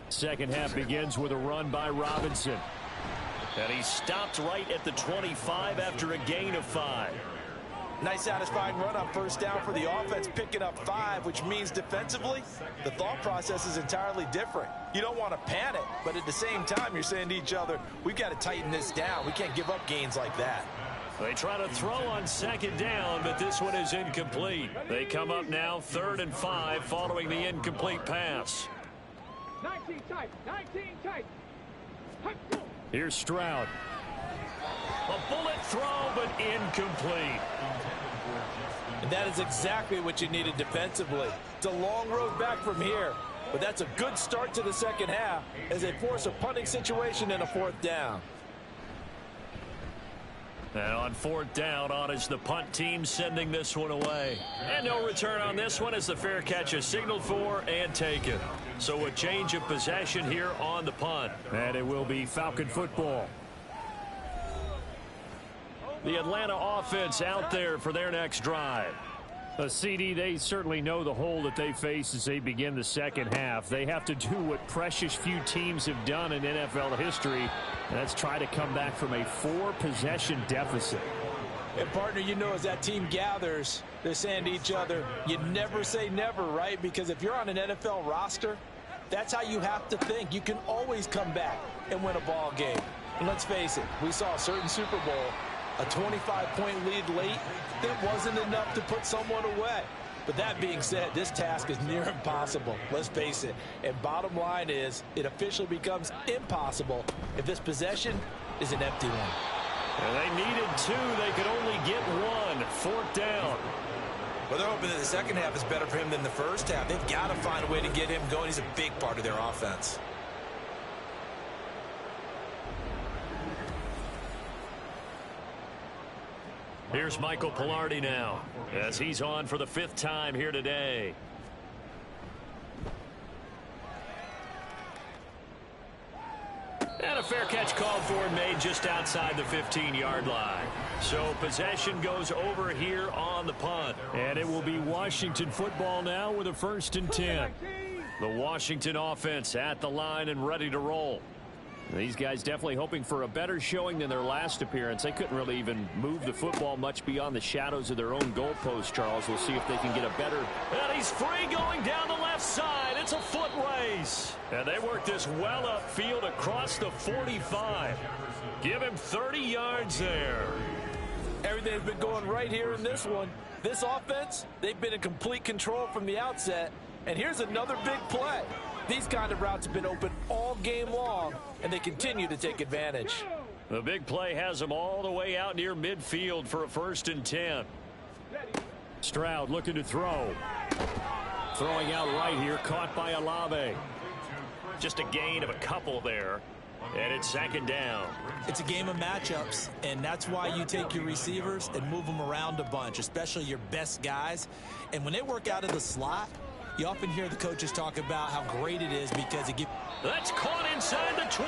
Second half begins with a run by Robinson. And he stopped right at the 25 after a gain of 5. Nice satisfying run on first down for the offense, picking up 5, which means defensively, the thought process is entirely different. You don't want to panic, but at the same time, you're saying to each other, we've got to tighten this down. We can't give up gains like that. They try to throw on second down, but this one is incomplete. They come up now 3rd and 5 following the incomplete pass. 19 tight, 19 tight. Here's Stroud. A bullet throw, but incomplete. And that is exactly what you needed defensively. It's a long road back from here, but that's a good start to the second half as they force a punting situation and a 4th down. And on 4th down, on is the punt team sending this one away. And no return on this one as the fair catch is signaled for and taken. So a change of possession here on the punt. And it will be Falcon football. The Atlanta offense out there for their next drive. CD, they certainly know the hole that they face as they begin the second half. They have to do what precious few teams have done in NFL history, and that's try to come back from a 4-possession deficit. And, partner, you know, as that team gathers, they're saying to each other, you never say never, right? Because if you're on an NFL roster, that's how you have to think. You can always come back and win a ball game. And let's face it, we saw a certain Super Bowl, a 25-point lead late, that wasn't enough to put someone away. But that being said, this task is near impossible. Let's face it. And bottom line is, it officially becomes impossible if this possession is an empty one. And they needed 2. They could only get 1. 4th down. Well, they're hoping that the second half is better for him than the first half. They've got to find a way to get him going. He's a big part of their offense. Here's Michael Pilardi now as he's on for the 5th time here today. And a fair catch called for and made just outside the 15-yard line. So possession goes over here on the punt. And it will be Washington football now with a 1st and 10. The Washington offense at the line and ready to roll. These guys definitely hoping for a better showing than their last appearance. They couldn't really even move the football much beyond the shadows of their own goalpost, Charles. We'll see if they can get a better... And he's free going down the left side. It's a foot race. And they work this well upfield across the 45. Give him 30 yards there. Everything's been going right here in this one. This offense, they've been in complete control from the outset. And here's another big play. These kind of routes have been open all game long, and they continue to take advantage. The big play has them all the way out near midfield for a 1st and 10. Stroud looking to throw. Throwing out right here, caught by Olave. Just a gain of a couple there, and it's 2nd down. It's a game of matchups, and that's why you take your receivers and move them around a bunch, especially your best guys. And when they work out of the slot, you often hear the coaches talk about how great it is because it gives... That's caught inside the 20.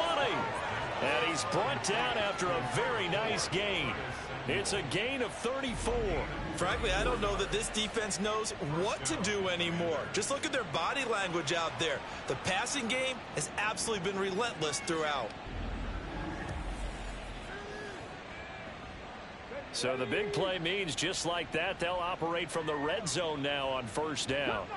And he's brought down after a very nice gain. It's a gain of 34. Frankly, I don't know that this defense knows what to do anymore. Just look at their body language out there. The passing game has absolutely been relentless throughout. So the big play means just like that, they'll operate from the red zone now on 1st down.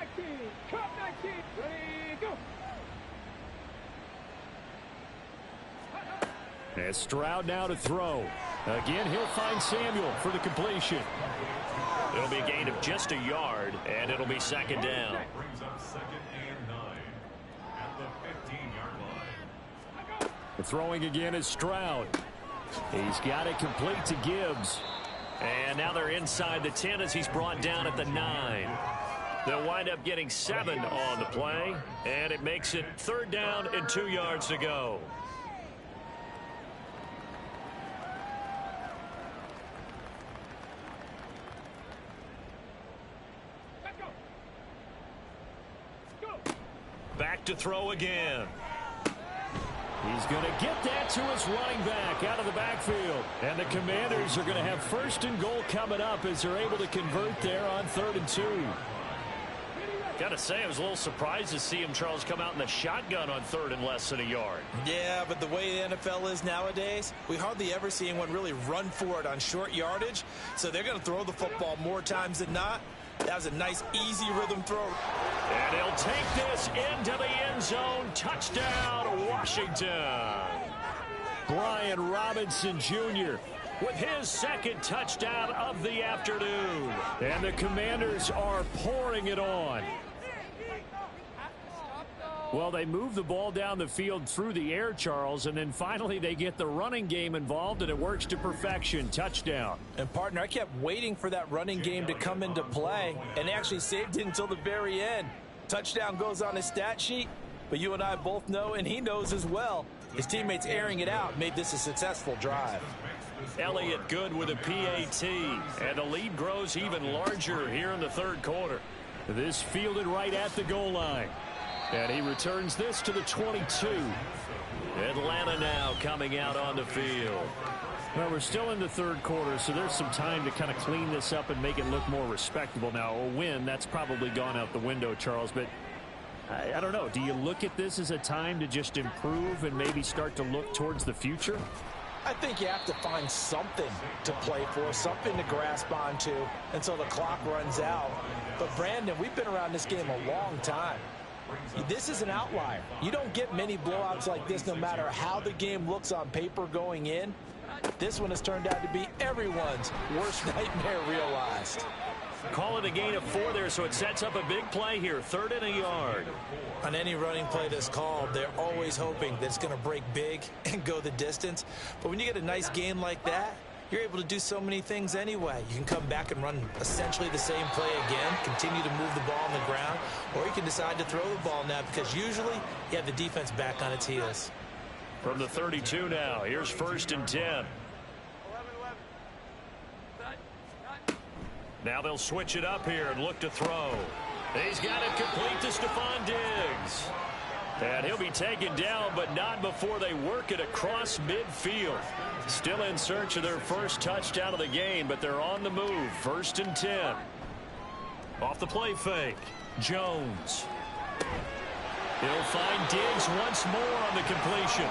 And Stroud now to throw. Again, he'll find Samuel for the completion. It'll be a gain of just a yard, and it'll be 2nd down. Brings up 2nd and 9 at the 15-yard line. The throwing again is Stroud. He's got it complete to Gibbs. And now they're inside the 10 as he's brought down at the 9. They'll wind up getting 7 on the play, and it makes it 3rd down and 2 yards to go. Back to throw again. He's going to get that to his running back out of the backfield. And the Commanders are going to have 1st and goal coming up as they're able to convert there on 3rd and 2. Got to say, I was a little surprised to see him, Charles, come out in the shotgun on 3rd and less than a yard. Yeah, but the way the NFL is nowadays, we hardly ever see anyone really run for it on short yardage. So they're going to throw the football more times than not. That was a nice, easy rhythm throw. And he'll take this into the end zone. Touchdown, Washington. Brian Robinson Jr. with his 2nd touchdown of the afternoon. And the Commanders are pouring it on. Well, they move the ball down the field through the air, Charles, and then finally they get the running game involved, and it works to perfection. Touchdown. And, partner, I kept waiting for that running game to come into play, and they actually saved it until the very end. Touchdown goes on his stat sheet, but you and I both know, and he knows as well, his teammates airing it out made this a successful drive. Elliott good with a PAT, and the lead grows even larger here in the 3rd quarter. This fielded right at the goal line. And he returns this to the 22. Atlanta now coming out on the field. Well, we're still in the 3rd quarter, so there's some time to kind of clean this up and make it look more respectable. Now, a win, that's probably gone out the window, Charles, but I don't know. Do you look at this as a time to just improve and maybe start to look towards the future? I think you have to find something to play for, something to grasp onto until the clock runs out. But, Brandon, we've been around this game a long time. This is an outlier. You don't get many blowouts like this no matter how the game looks on paper going in. This one has turned out to be everyone's worst nightmare realized. Call it a gain of 4 there, so it sets up a big play here. 3rd and a yard. On any running play that's called, they're always hoping that it's going to break big and go the distance. But when you get a nice game like that, you're able to do so many things anyway. You can come back and run essentially the same play again, continue to move the ball on the ground, or you can decide to throw the ball now because usually you have the defense back on its heels. From the 32 now, here's 1st and 10. Now they'll switch it up here and look to throw. He's got it complete to Stephon Diggs. And he'll be taken down, but not before they work it across midfield. Still in search of their first touchdown of the game, but they're on the move. 1st and 10. Off the play fake. Jones. He'll find Diggs once more on the completion.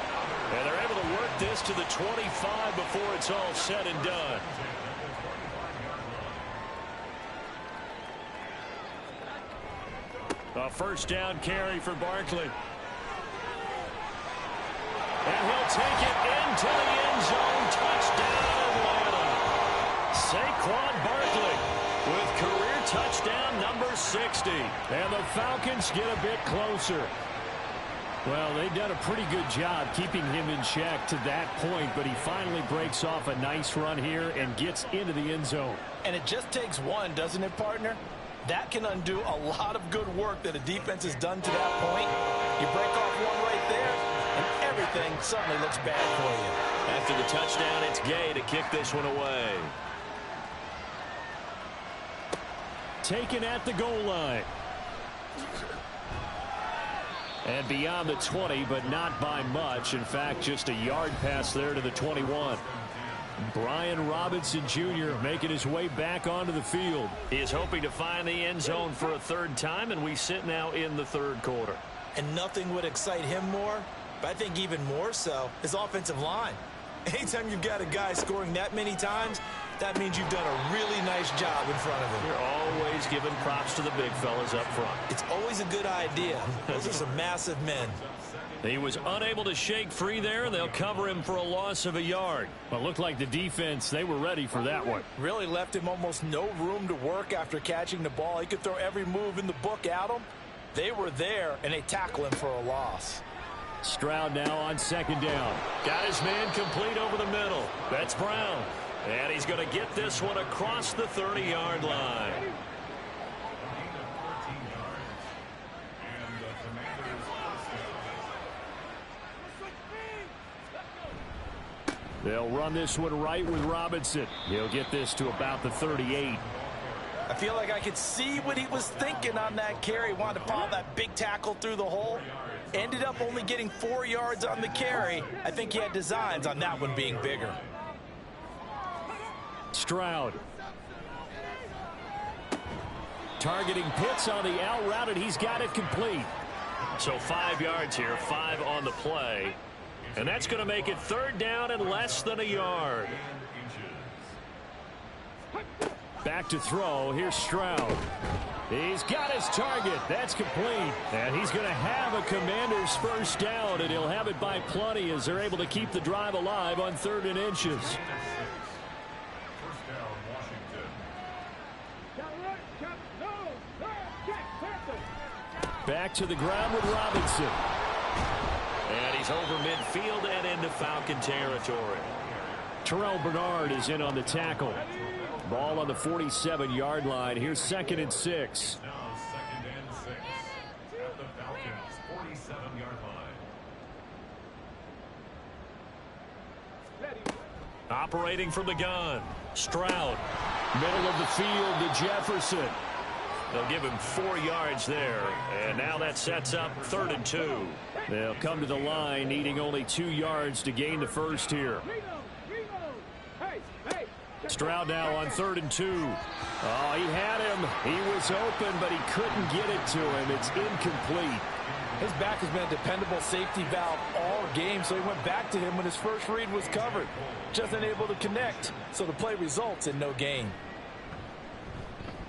And they're able to work this to the 25 before it's all said and done. A first down carry for Barkley. And he'll take it into the end zone. Touchdown, Atlanta. Saquon Barkley with career touchdown number 60. And the Falcons get a bit closer. Well, they've done a pretty good job keeping him in check to that point, but he finally breaks off a nice run here and gets into the end zone. And it just takes one, doesn't it, partner? That can undo a lot of good work that a defense has done to that point. You break off one right there, and everything suddenly looks bad for you. After the touchdown, it's Gay to kick this one away. Taken at the goal line. And beyond the 20, but not by much. In fact, just a yard pass there to the 21. Brian Robinson Jr. making his way back onto the field. He is hoping to find the end zone for a 3rd time, and we sit now in the 3rd quarter. And nothing would excite him more, but I think even more so, his offensive line. Anytime you've got a guy scoring that many times, that means you've done a really nice job in front of him. You're always giving props to the big fellas up front. It's always a good idea. Those are some massive men. He was unable to shake free there. They'll cover him for a loss of a yard. Well, it looked like the defense, they were ready for that one. Really left him almost no room to work after catching the ball. He could throw every move in the book at him. They were there, and they tackle him for a loss. Stroud now on 2nd down. Got his man complete over the middle. That's Brown. And he's going to get this one across the 30-yard line. They'll run this one right with Robinson. He'll get this to about the 38. I feel like I could see what he was thinking on that carry. Wanted to follow that big tackle through the hole. Ended up only getting 4 yards on the carry. I think he had designs on that one being bigger. Stroud. Targeting Pitts on the out route, and he's got it complete. So 5 yards here, 5 on the play. And that's going to make it 3rd down and less than a yard. Back to throw. Here's Stroud. He's got his target. That's complete. And he's going to have a Commander's first down, and he'll have it by plenty as they're able to keep the drive alive on 3rd and inches. Back to the ground with Robinson. And he's over midfield and into Falcon territory. Terrell Bernard is in on the tackle. Ball on the 47-yard line. Here's 2nd and 6. Now 2nd and 6 at the Falcons' 47-yard line. Operating from the gun. Stroud. Middle of the field to Jefferson. They'll give him 4 yards there. And now that sets up 3rd and 2. They'll come to the line needing only 2 yards to gain the first here. Stroud now on 3rd and 2. Oh, he had him. He was open, but he couldn't get it to him. It's incomplete. His back has been a dependable safety valve all game, so he went back to him when his first read was covered. Just unable to connect, so the play results in no gain.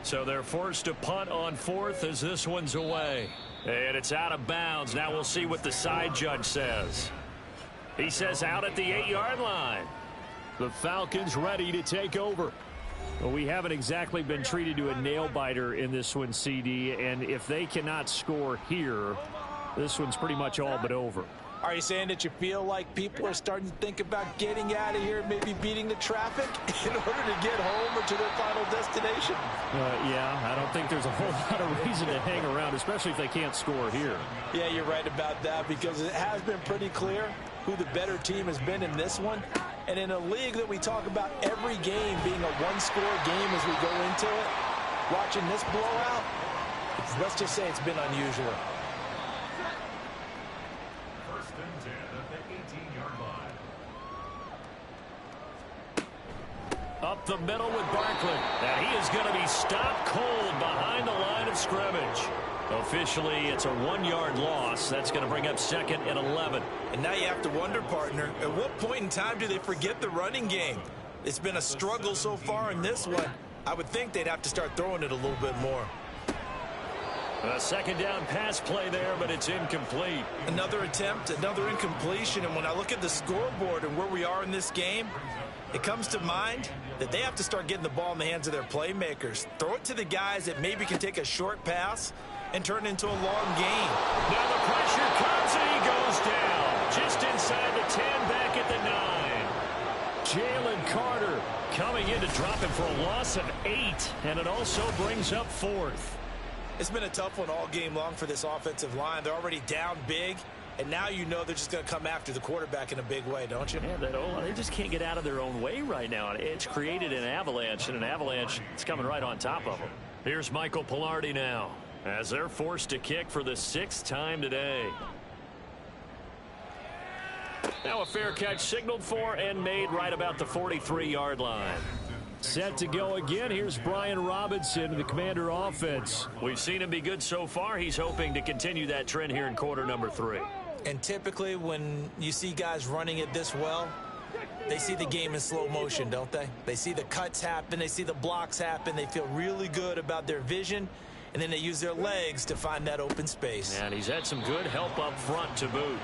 So they're forced to punt on 4th as this one's away. And it's out of bounds. Now we'll see what the side judge says. He says out at the 8-yard line. The Falcons ready to take over. Well, we haven't exactly been treated to a nail-biter in this one, CD. And if they cannot score here, this one's pretty much all but over. Are you saying that you feel like people are starting to think about getting out of here, maybe beating the traffic in order to get home or to their final destination? Yeah, I don't think there's a whole lot of reason to hang around, especially if they can't score here. Yeah, you're right about that, because it has been pretty clear who the better team has been in this one. And in a league that we talk about every game being a one-score game as we go into it, watching this blowout, let's just say it's been unusual. Up the middle with Barkley. And he is going to be stopped cold behind the line of scrimmage. Officially, it's a 1-yard loss. That's going to bring up 2nd and 11. And now you have to wonder, partner, at what point in time do they forget the running game? It's been a struggle so far in this one. I would think they'd have to start throwing it a little bit more. A 2nd down pass play there, but it's incomplete. Another attempt, another incompletion. And when I look at the scoreboard and where we are in this game, it comes to mind that they have to start getting the ball in the hands of their playmakers. Throw it to the guys that maybe can take a short pass and turn it into a long gain. Now the pressure comes and he goes down. Just inside the 10, back at the 9. Jalen Carter coming in to drop him for a loss of 8. And it also brings up 4th. It's been a tough one all game long for this offensive line. They're already down big, and now you know they're just going to come after the quarterback in a big way, don't you? Yeah, they just can't get out of their own way right now. It's created an avalanche, and an avalanche is coming right on top of them. Here's Michael Pilardi now, as they're forced to kick for the 6th time today. Now a fair catch signaled for and made right about the 43-yard line. Set to go again. Here's Brian Robinson, the Commander offense. We've seen him be good so far. He's hoping to continue that trend here in quarter number 3. And typically when you see guys running it this well, they see the game in slow motion, don't they? They see the cuts happen. They see the blocks happen. They feel really good about their vision. And then they use their legs to find that open space. And he's had some good help up front to boot.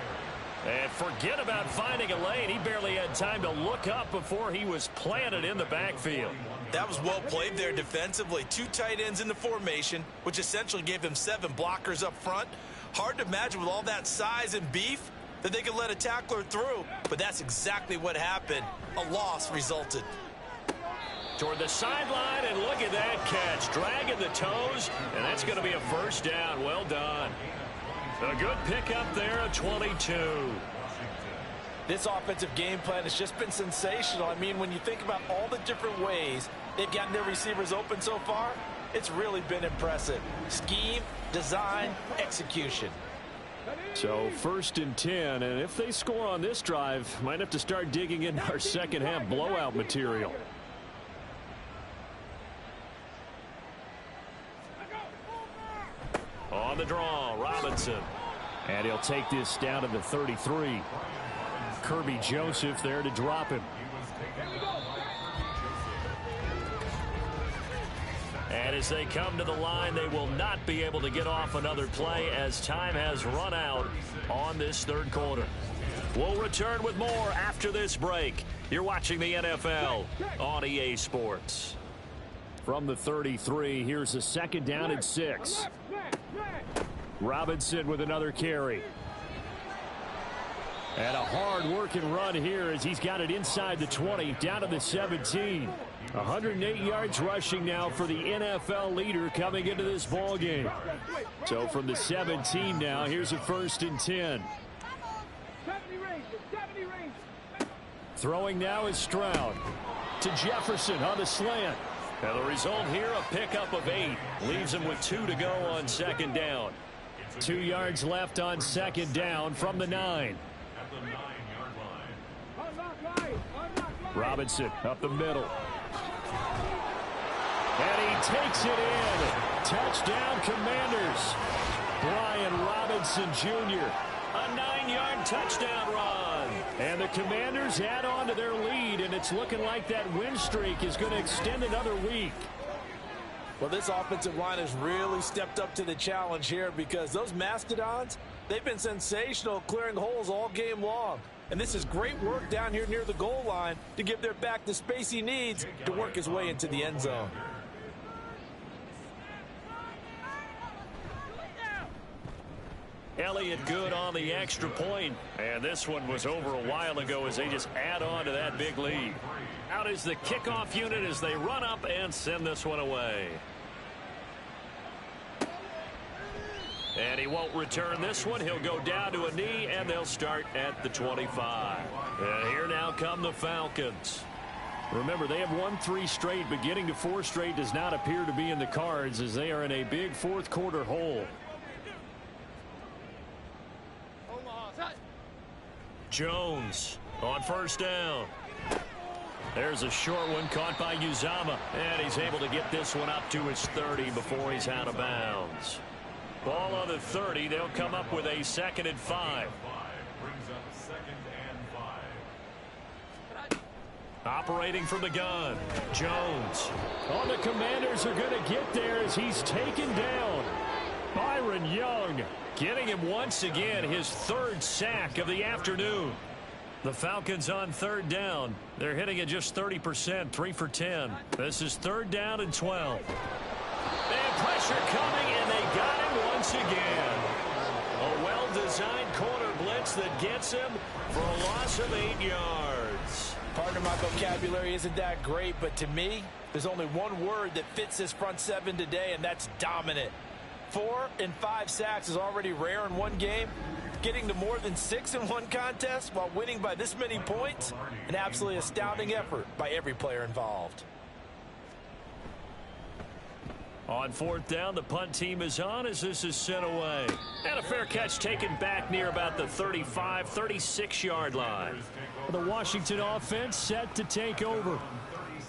And forget about finding a lane. He barely had time to look up before he was planted in the backfield. That was well played there defensively. 2 tight ends in the formation, which essentially gave them 7 blockers up front. Hard to imagine with all that size and beef that they could let a tackler through. But that's exactly what happened. A loss resulted. Toward the sideline, and look at that catch. Dragging the toes, and that's going to be a 1st down. Well done. A good pickup there at 22. This offensive game plan has just been sensational. I mean, when you think about all the different ways they've gotten their receivers open so far, it's really been impressive. Scheme, design, execution. So 1st and 10, and if they score on this drive, might have to start digging in our second half blowout material. On the draw, Robinson. And he'll take this down to the 33. Kirby Joseph there to drop him. And as they come to the line, they will not be able to get off another play as time has run out on this 3rd quarter. We'll return with more after this break. You're watching the NFL on EA Sports. From the 33, here's a 2nd down and 6. Robinson with another carry. And a hard-working run here as he's got it inside the 20, down to the 17. 108 yards rushing now for the NFL leader coming into this ball game. So from the 17 now, here's a 1st and 10. Throwing now is Stroud to Jefferson on the slant. And the result here, a pickup of 8. Leaves him with 2 to go on 2nd down. 2 yards left on 2nd down from the 9. Robinson up the middle. And he takes it in. Touchdown, Commanders. Brian Robinson Jr. A 9-yard touchdown run. And the Commanders add on to their lead, and it's looking like that win streak is going to extend another week. Well, this offensive line has really stepped up to the challenge here because those Mastodons, they've been sensational clearing holes all game long. And this is great work down here near the goal line to give their back the space he needs to work his way into the end zone. Elliott good on the extra point. And this one was over a while ago as they just add on to that big lead. Out is the kickoff unit as they run up and send this one away. And he won't return this one. He'll go down to a knee, and they'll start at the 25. And here now come the Falcons. Remember, they have won 3 straight, but getting to 4 straight does not appear to be in the cards as they are in a big 4th quarter hole. Jones on 1st down. There's a short one caught by Uzama, and he's able to get this one up to his 30 before he's out of bounds. Ball on the 30. They'll come up with a 2nd and 5. Brings up 2nd and 5. Operating from the gun, Jones. Oh, the Commanders are going to get there as he's taken down. Byron Young getting him once again his 3rd sack of the afternoon. The Falcons on 3rd down. They're hitting at just 30%, 3 for 10. This is 3rd down and 12. And pressure coming, and they got him once again. A well-designed corner blitz that gets him for a loss of 8 yards. Partner, my vocabulary isn't that great, but to me, there's only one word that fits this front 7 today, and that's dominant. 4 and 5 sacks is already rare in one game. Getting to more than 6 in one contest while winning by this many points, an absolutely astounding effort by every player involved. On 4th down, the punt team is on as this is sent away. And a fair catch taken back near about the 35, 36-yard line. The Washington offense set to take over.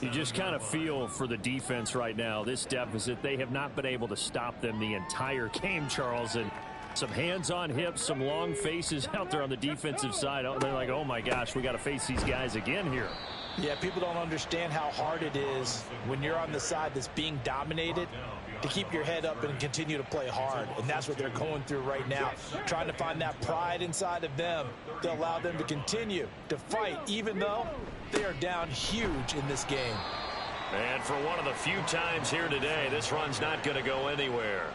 You just kind of feel for the defense right now, this deficit. They have not been able to stop them the entire game, Charles. And some hands on hips, some long faces out there on the defensive side. They're like, oh, my gosh, we got to face these guys again here. Yeah, people don't understand how hard it is when you're on the side that's being dominated to keep your head up and continue to play hard. And that's what they're going through right now, trying to find that pride inside of them to allow them to continue to fight, even though they are down huge in this game. And for one of the few times here today, this run's not going to go anywhere.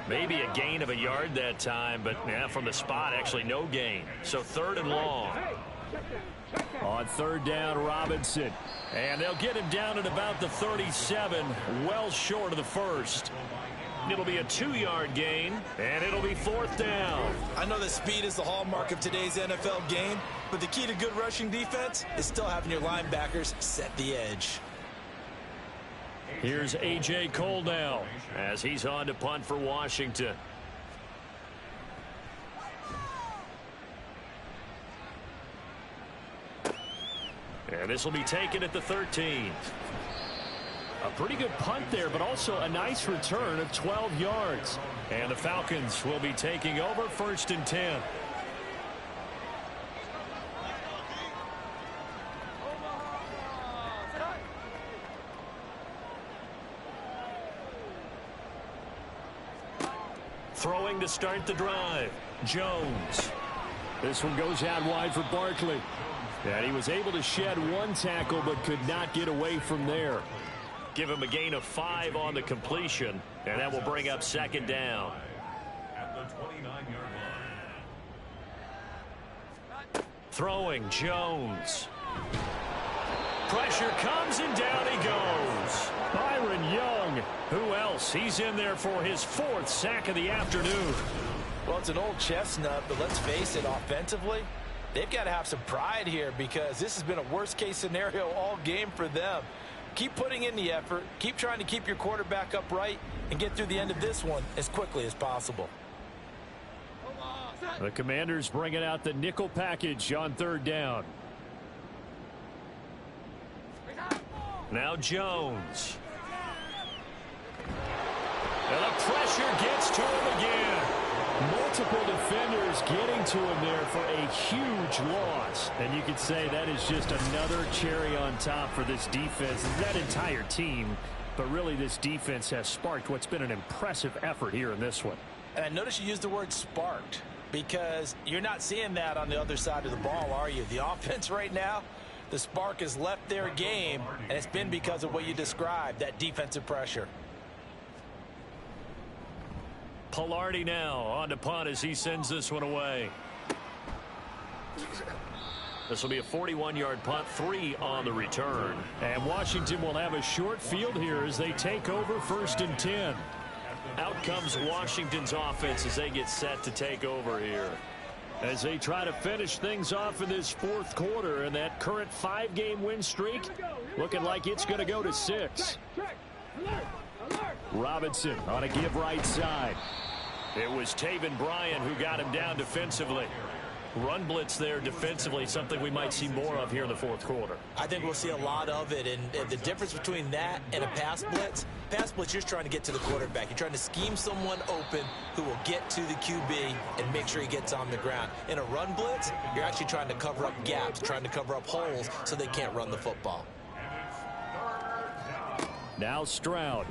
Maybe a gain of a yard that time, but yeah, from the spot, actually no gain. So 3rd and long. On 3rd down, Robinson. And they'll get him down at about the 37, well short of the 1st. It'll be a 2-yard gain, and it'll be 4th down. I know that speed is the hallmark of today's NFL game, but the key to good rushing defense is still having your linebackers set the edge. Here's A.J. Cole now as he's on to punt for Washington. And this will be taken at the 13. A pretty good punt there, but also a nice return of 12 yards. And the Falcons will be taking over 1st and 10. Throwing to start the drive, Jones. This one goes out wide for Barkley. And he was able to shed 1 tackle but could not get away from there. Give him a gain of 5 on the completion, and that will bring up 2nd down. At the 29-yard line. Throwing, Jones. Pressure comes, and down he goes. Byron Young. Who else? He's in there for his 4th sack of the afternoon. Well, it's an old chestnut, but let's face it, offensively, they've got to have some pride here because this has been a worst-case scenario all game for them. Keep putting in the effort. Keep trying to keep your quarterback upright and get through the end of this one as quickly as possible. The Commanders bringing out the nickel package on 3rd down. Now Jones. And the pressure gets to him again. Multiple defenders getting to him there for a huge loss. And you could say that is just another cherry on top for this defense. That entire team, but really this defense has sparked what's been an impressive effort here in this one. And I notice you used the word sparked because you're not seeing that on the other side of the ball, are you? The offense right now, the spark has left their game, and it's been because of what you described, that defensive pressure. Pilardi now on to punt as he sends this one away. This will be a 41-yard punt, 3 on the return. And Washington will have a short field here as they take over 1st and 10. Out comes Washington's offense as they get set to take over here. As they try to finish things off in this 4th quarter, and that current 5-game win streak looking like it's going to go to 6. Robinson on a give right side. It was Taven Bryan who got him down defensively. Run blitz there defensively, something we might see more of here in the fourth quarter. I think we'll see a lot of it, and the difference between that and a pass blitz, you're just trying to get to the quarterback. You're trying to scheme someone open who will get to the QB and make sure he gets on the ground. In a run blitz, you're actually trying to cover up gaps, trying to cover up holes so they can't run the football. Now Stroud.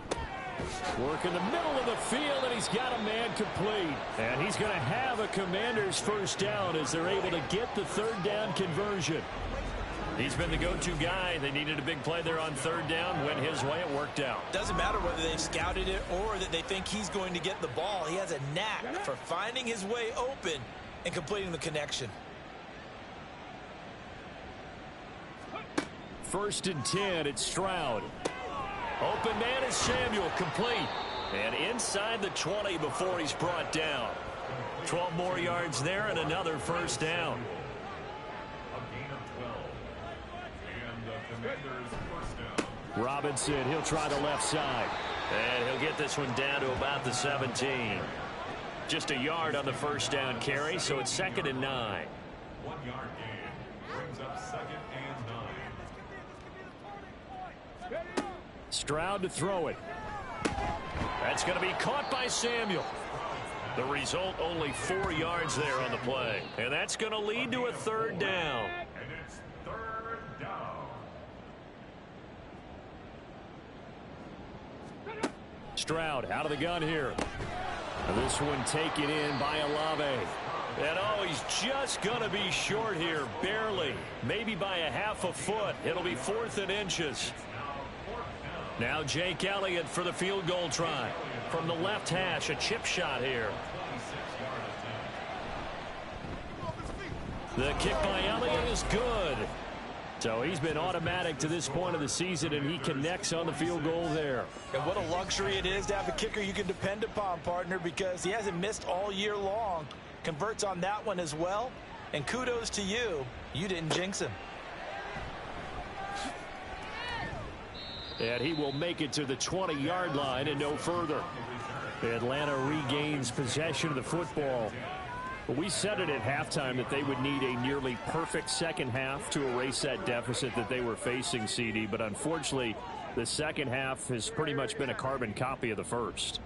Work in the middle of the field, and he's got a man complete. And he's going to have a Commanders first down as they're able to get the third down conversion. He's been the go-to guy. They needed a big play there on third down. Went his way. It worked out. Doesn't matter whether they've scouted it or that they think he's going to get the ball. He has a knack for finding his way open and completing the connection. 1st and 10. It's Stroud. Open man is Samuel, complete. And inside the 20 before he's brought down. 12 more yards there and another first down. A gain of 12. And the Commanders first down. Robinson, he'll try the left side. And he'll get this one down to about the 17. Just a yard on the first down carry, so it's 2nd and 9. 1 yard gain brings up 2nd and 9. Stroud to throw it. That's going to be caught by Samuel. The result, only 4 yards there on the play. And that's going to lead to a third down. And it's 3rd down. Stroud out of the gun here. This one taken in by Olave. And oh, he's just going to be short here, barely. Maybe by a half a foot. It'll be 4th and inches. Now Jake Elliott for the field goal try. From the left hash, a chip shot here. The kick by Elliott is good. So he's been automatic to this point of the season, and he connects on the field goal there. And what a luxury it is to have a kicker you can depend upon, partner, because he hasn't missed all year long. Converts on that one as well. And kudos to you. You didn't jinx him. And he will make it to the 20-yard line and no further. Atlanta regains possession of the football. We said it at halftime that they would need a nearly perfect second half to erase that deficit that they were facing, CD. But unfortunately, the second half has pretty much been a carbon copy of the first.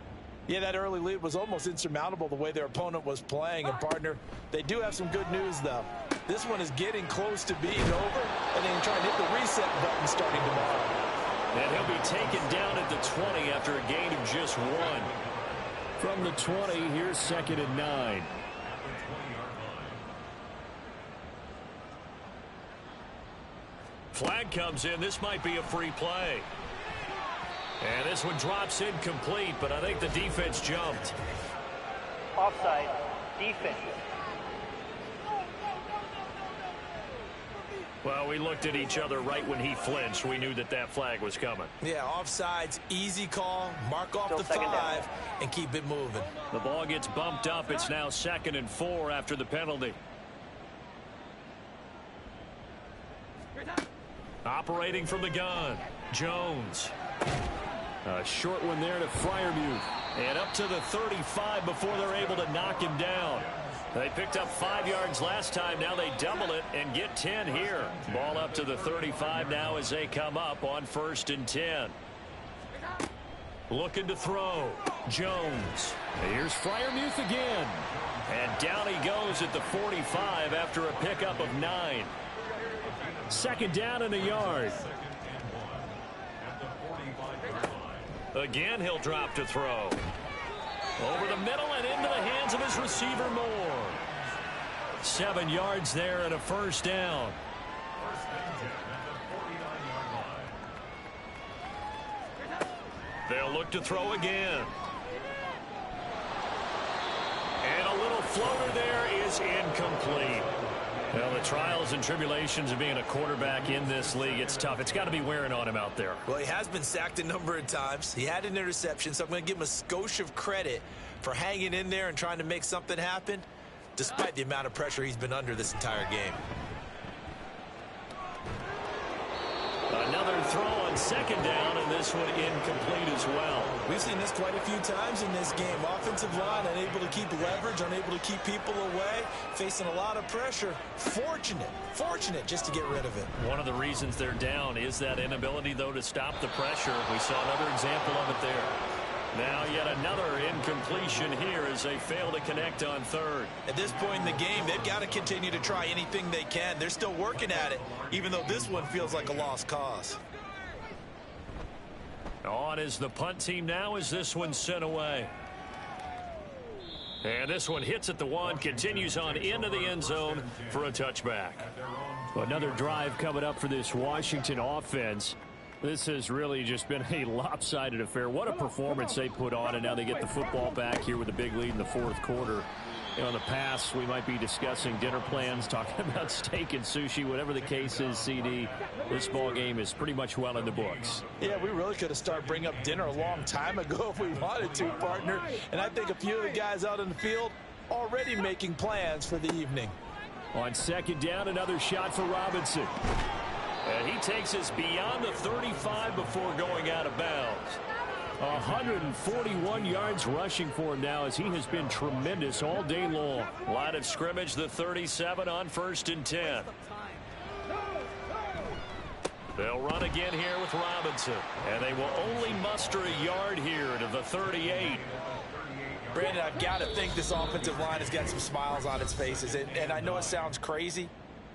Yeah, that early lead was almost insurmountable the way their opponent was playing. And, partner, they do have some good news, though. This one is getting close to being over, and then try and hit the reset button starting tomorrow. And he'll be taken down at the 20 after a gain of just 1. From the 20, here's 2nd and 9. Flag comes in. This might be a free play. And this one drops incomplete, but I think the defense jumped. Offside, defense. Well, we looked at each other right when he flinched. We knew that that flag was coming. Yeah, offsides, easy call, mark off the 5, and keep it moving. The ball gets bumped up. It's now 2nd and 4 after the penalty. Operating from the gun, Jones. A short one there to Freiermuth. And up to the 35 before they're able to knock him down. They picked up 5 yards last time. Now they double it and get 10 here. Ball up to the 35 now as they come up on 1st and 10. Looking to throw. Jones. Here's Freiermuth again. And down he goes at the 45 after a pickup of 9. 2nd down and a yard. Again, he'll drop to throw. Over the middle and into the hands of his receiver Moore. 7 yards there and a first down. They'll look to throw again. And a little floater there is incomplete. Well, the trials and tribulations of being a quarterback in this league, it's tough. It's got to be wearing on him out there. Well, he has been sacked a number of times. He had an interception, so I'm going to give him a skosh of credit for hanging in there and trying to make something happen, despite the amount of pressure he's been under this entire game. Another throw on second down, and this one incomplete as well. We've seen this quite a few times in this game. Offensive line unable to keep leverage, unable to keep people away, facing a lot of pressure. Fortunate just to get rid of it. One of the reasons they're down is that inability, though, to stop the pressure. We saw another example of it there. Now yet another incompletion here as they fail to connect on third. At this point in the game, they've got to continue to try anything they can. They're still working at it, even though this one feels like a lost cause. On is the punt team now as this one's sent away. And this one hits at the one, continues on into the end zone for a touchback. Another drive coming up for this Washington offense. This has really just been a lopsided affair. What a performance they put on, and now they get the football back here with a big lead in the fourth quarter. You know, in the past, we might be discussing dinner plans, talking about steak and sushi, whatever the case is, CD. This ball game is pretty much well in the books. Yeah, we really could have started bringing up dinner a long time ago if we wanted to, partner. And I think a few of the guys out in the field already making plans for the evening. On second down, another shot for Robinson. And he takes us beyond the 35 before going out of bounds. 141 yards rushing for him now as he has been tremendous all day long. Line of scrimmage, the 37 on 1st and 10. They'll run again here with Robinson. And they will only muster a yard here to the 38. Brandon, I've got to think this offensive line has got some smiles on its faces. And I know it sounds crazy,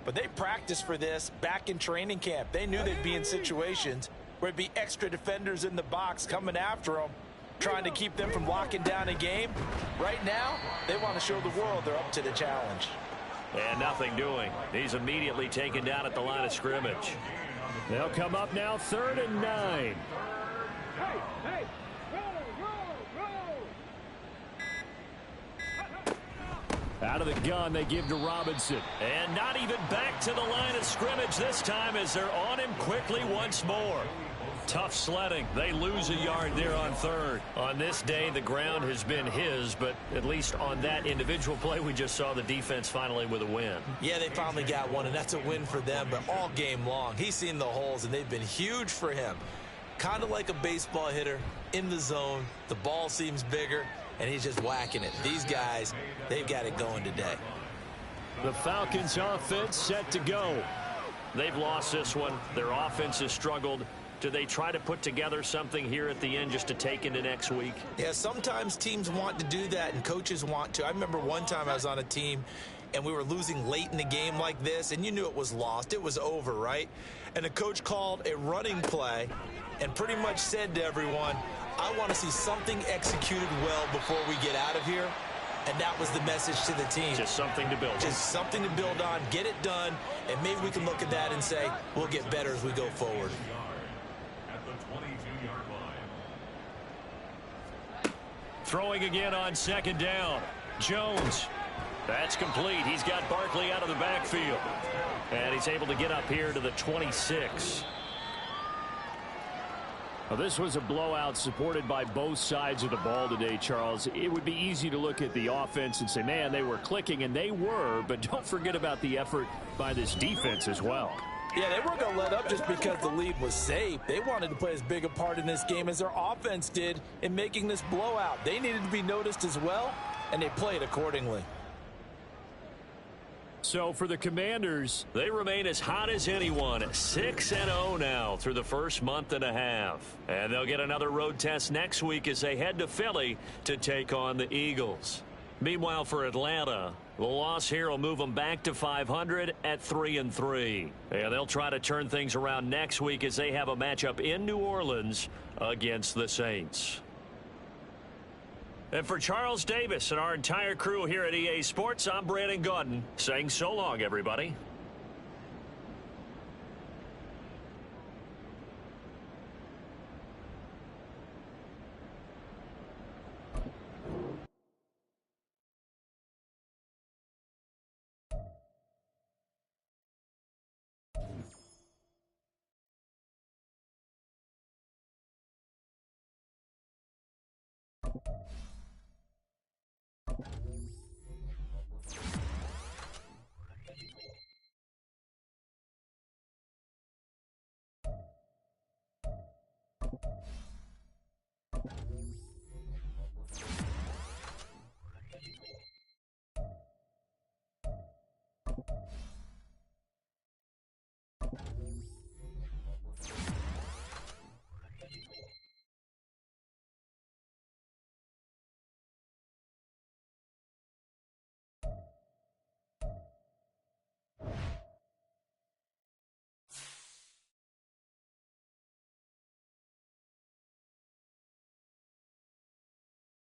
but they practiced for this back in training camp. They knew they'd be in situations where it'd be extra defenders in the box coming after them, trying to keep them from locking down a game. Right now, they want to show the world they're up to the challenge. And nothing doing. He's immediately taken down at the line of scrimmage. They'll come up now 3rd and 9. Hey, Out of the gun, they give to Robinson. And not even back to the line of scrimmage this time as they're on him quickly once more. Tough sledding. They lose a yard there on 3rd. On this day, the ground has been his, but at least on that individual play, we just saw the defense finally with a win. Yeah, they finally got one, and that's a win for them, but all game long, he's seen the holes, and they've been huge for him. Kind of like a baseball hitter in the zone. The ball seems bigger, and he's just whacking it. These guys, they've got it going today. The Falcons offense set to go. They've lost this one. Their offense has struggled. Do they try to put together something here at the end just to take into next week? Yeah, sometimes teams want to do that and coaches want to. I remember one time I was on a team and we were losing late in the game like this, and you knew it was lost. It was over, right? And the coach called a running play and pretty much said to everyone, I want to see something executed well before we get out of here. And that was the message to the team. Just something to build on. Just something to build on, get it done, and maybe we can look at that and say, we'll get better as we go forward. At the 22-yard line. Throwing again on second down. Jones. That's complete. He's got Barkley out of the backfield. And he's able to get up here to the 26. Well, this was a blowout supported by both sides of the ball today, Charles. It would be easy to look at the offense and say, man, they were clicking, and they were, but don't forget about the effort by this defense as well. Yeah, they weren't going to let up just because the lead was safe. They wanted to play as big a part in this game as their offense did in making this blowout. They needed to be noticed as well, and they played accordingly. So for the Commanders, they remain as hot as anyone, 6-0 now through the first month and a half. And they'll get another road test next week as they head to Philly to take on the Eagles. Meanwhile, for Atlanta, the loss here will move them back to 500 at 3-3. And they'll try to turn things around next week as they have a matchup in New Orleans against the Saints. And for Charles Davis and our entire crew here at EA Sports, I'm Brandon Gaudin saying so long, everybody.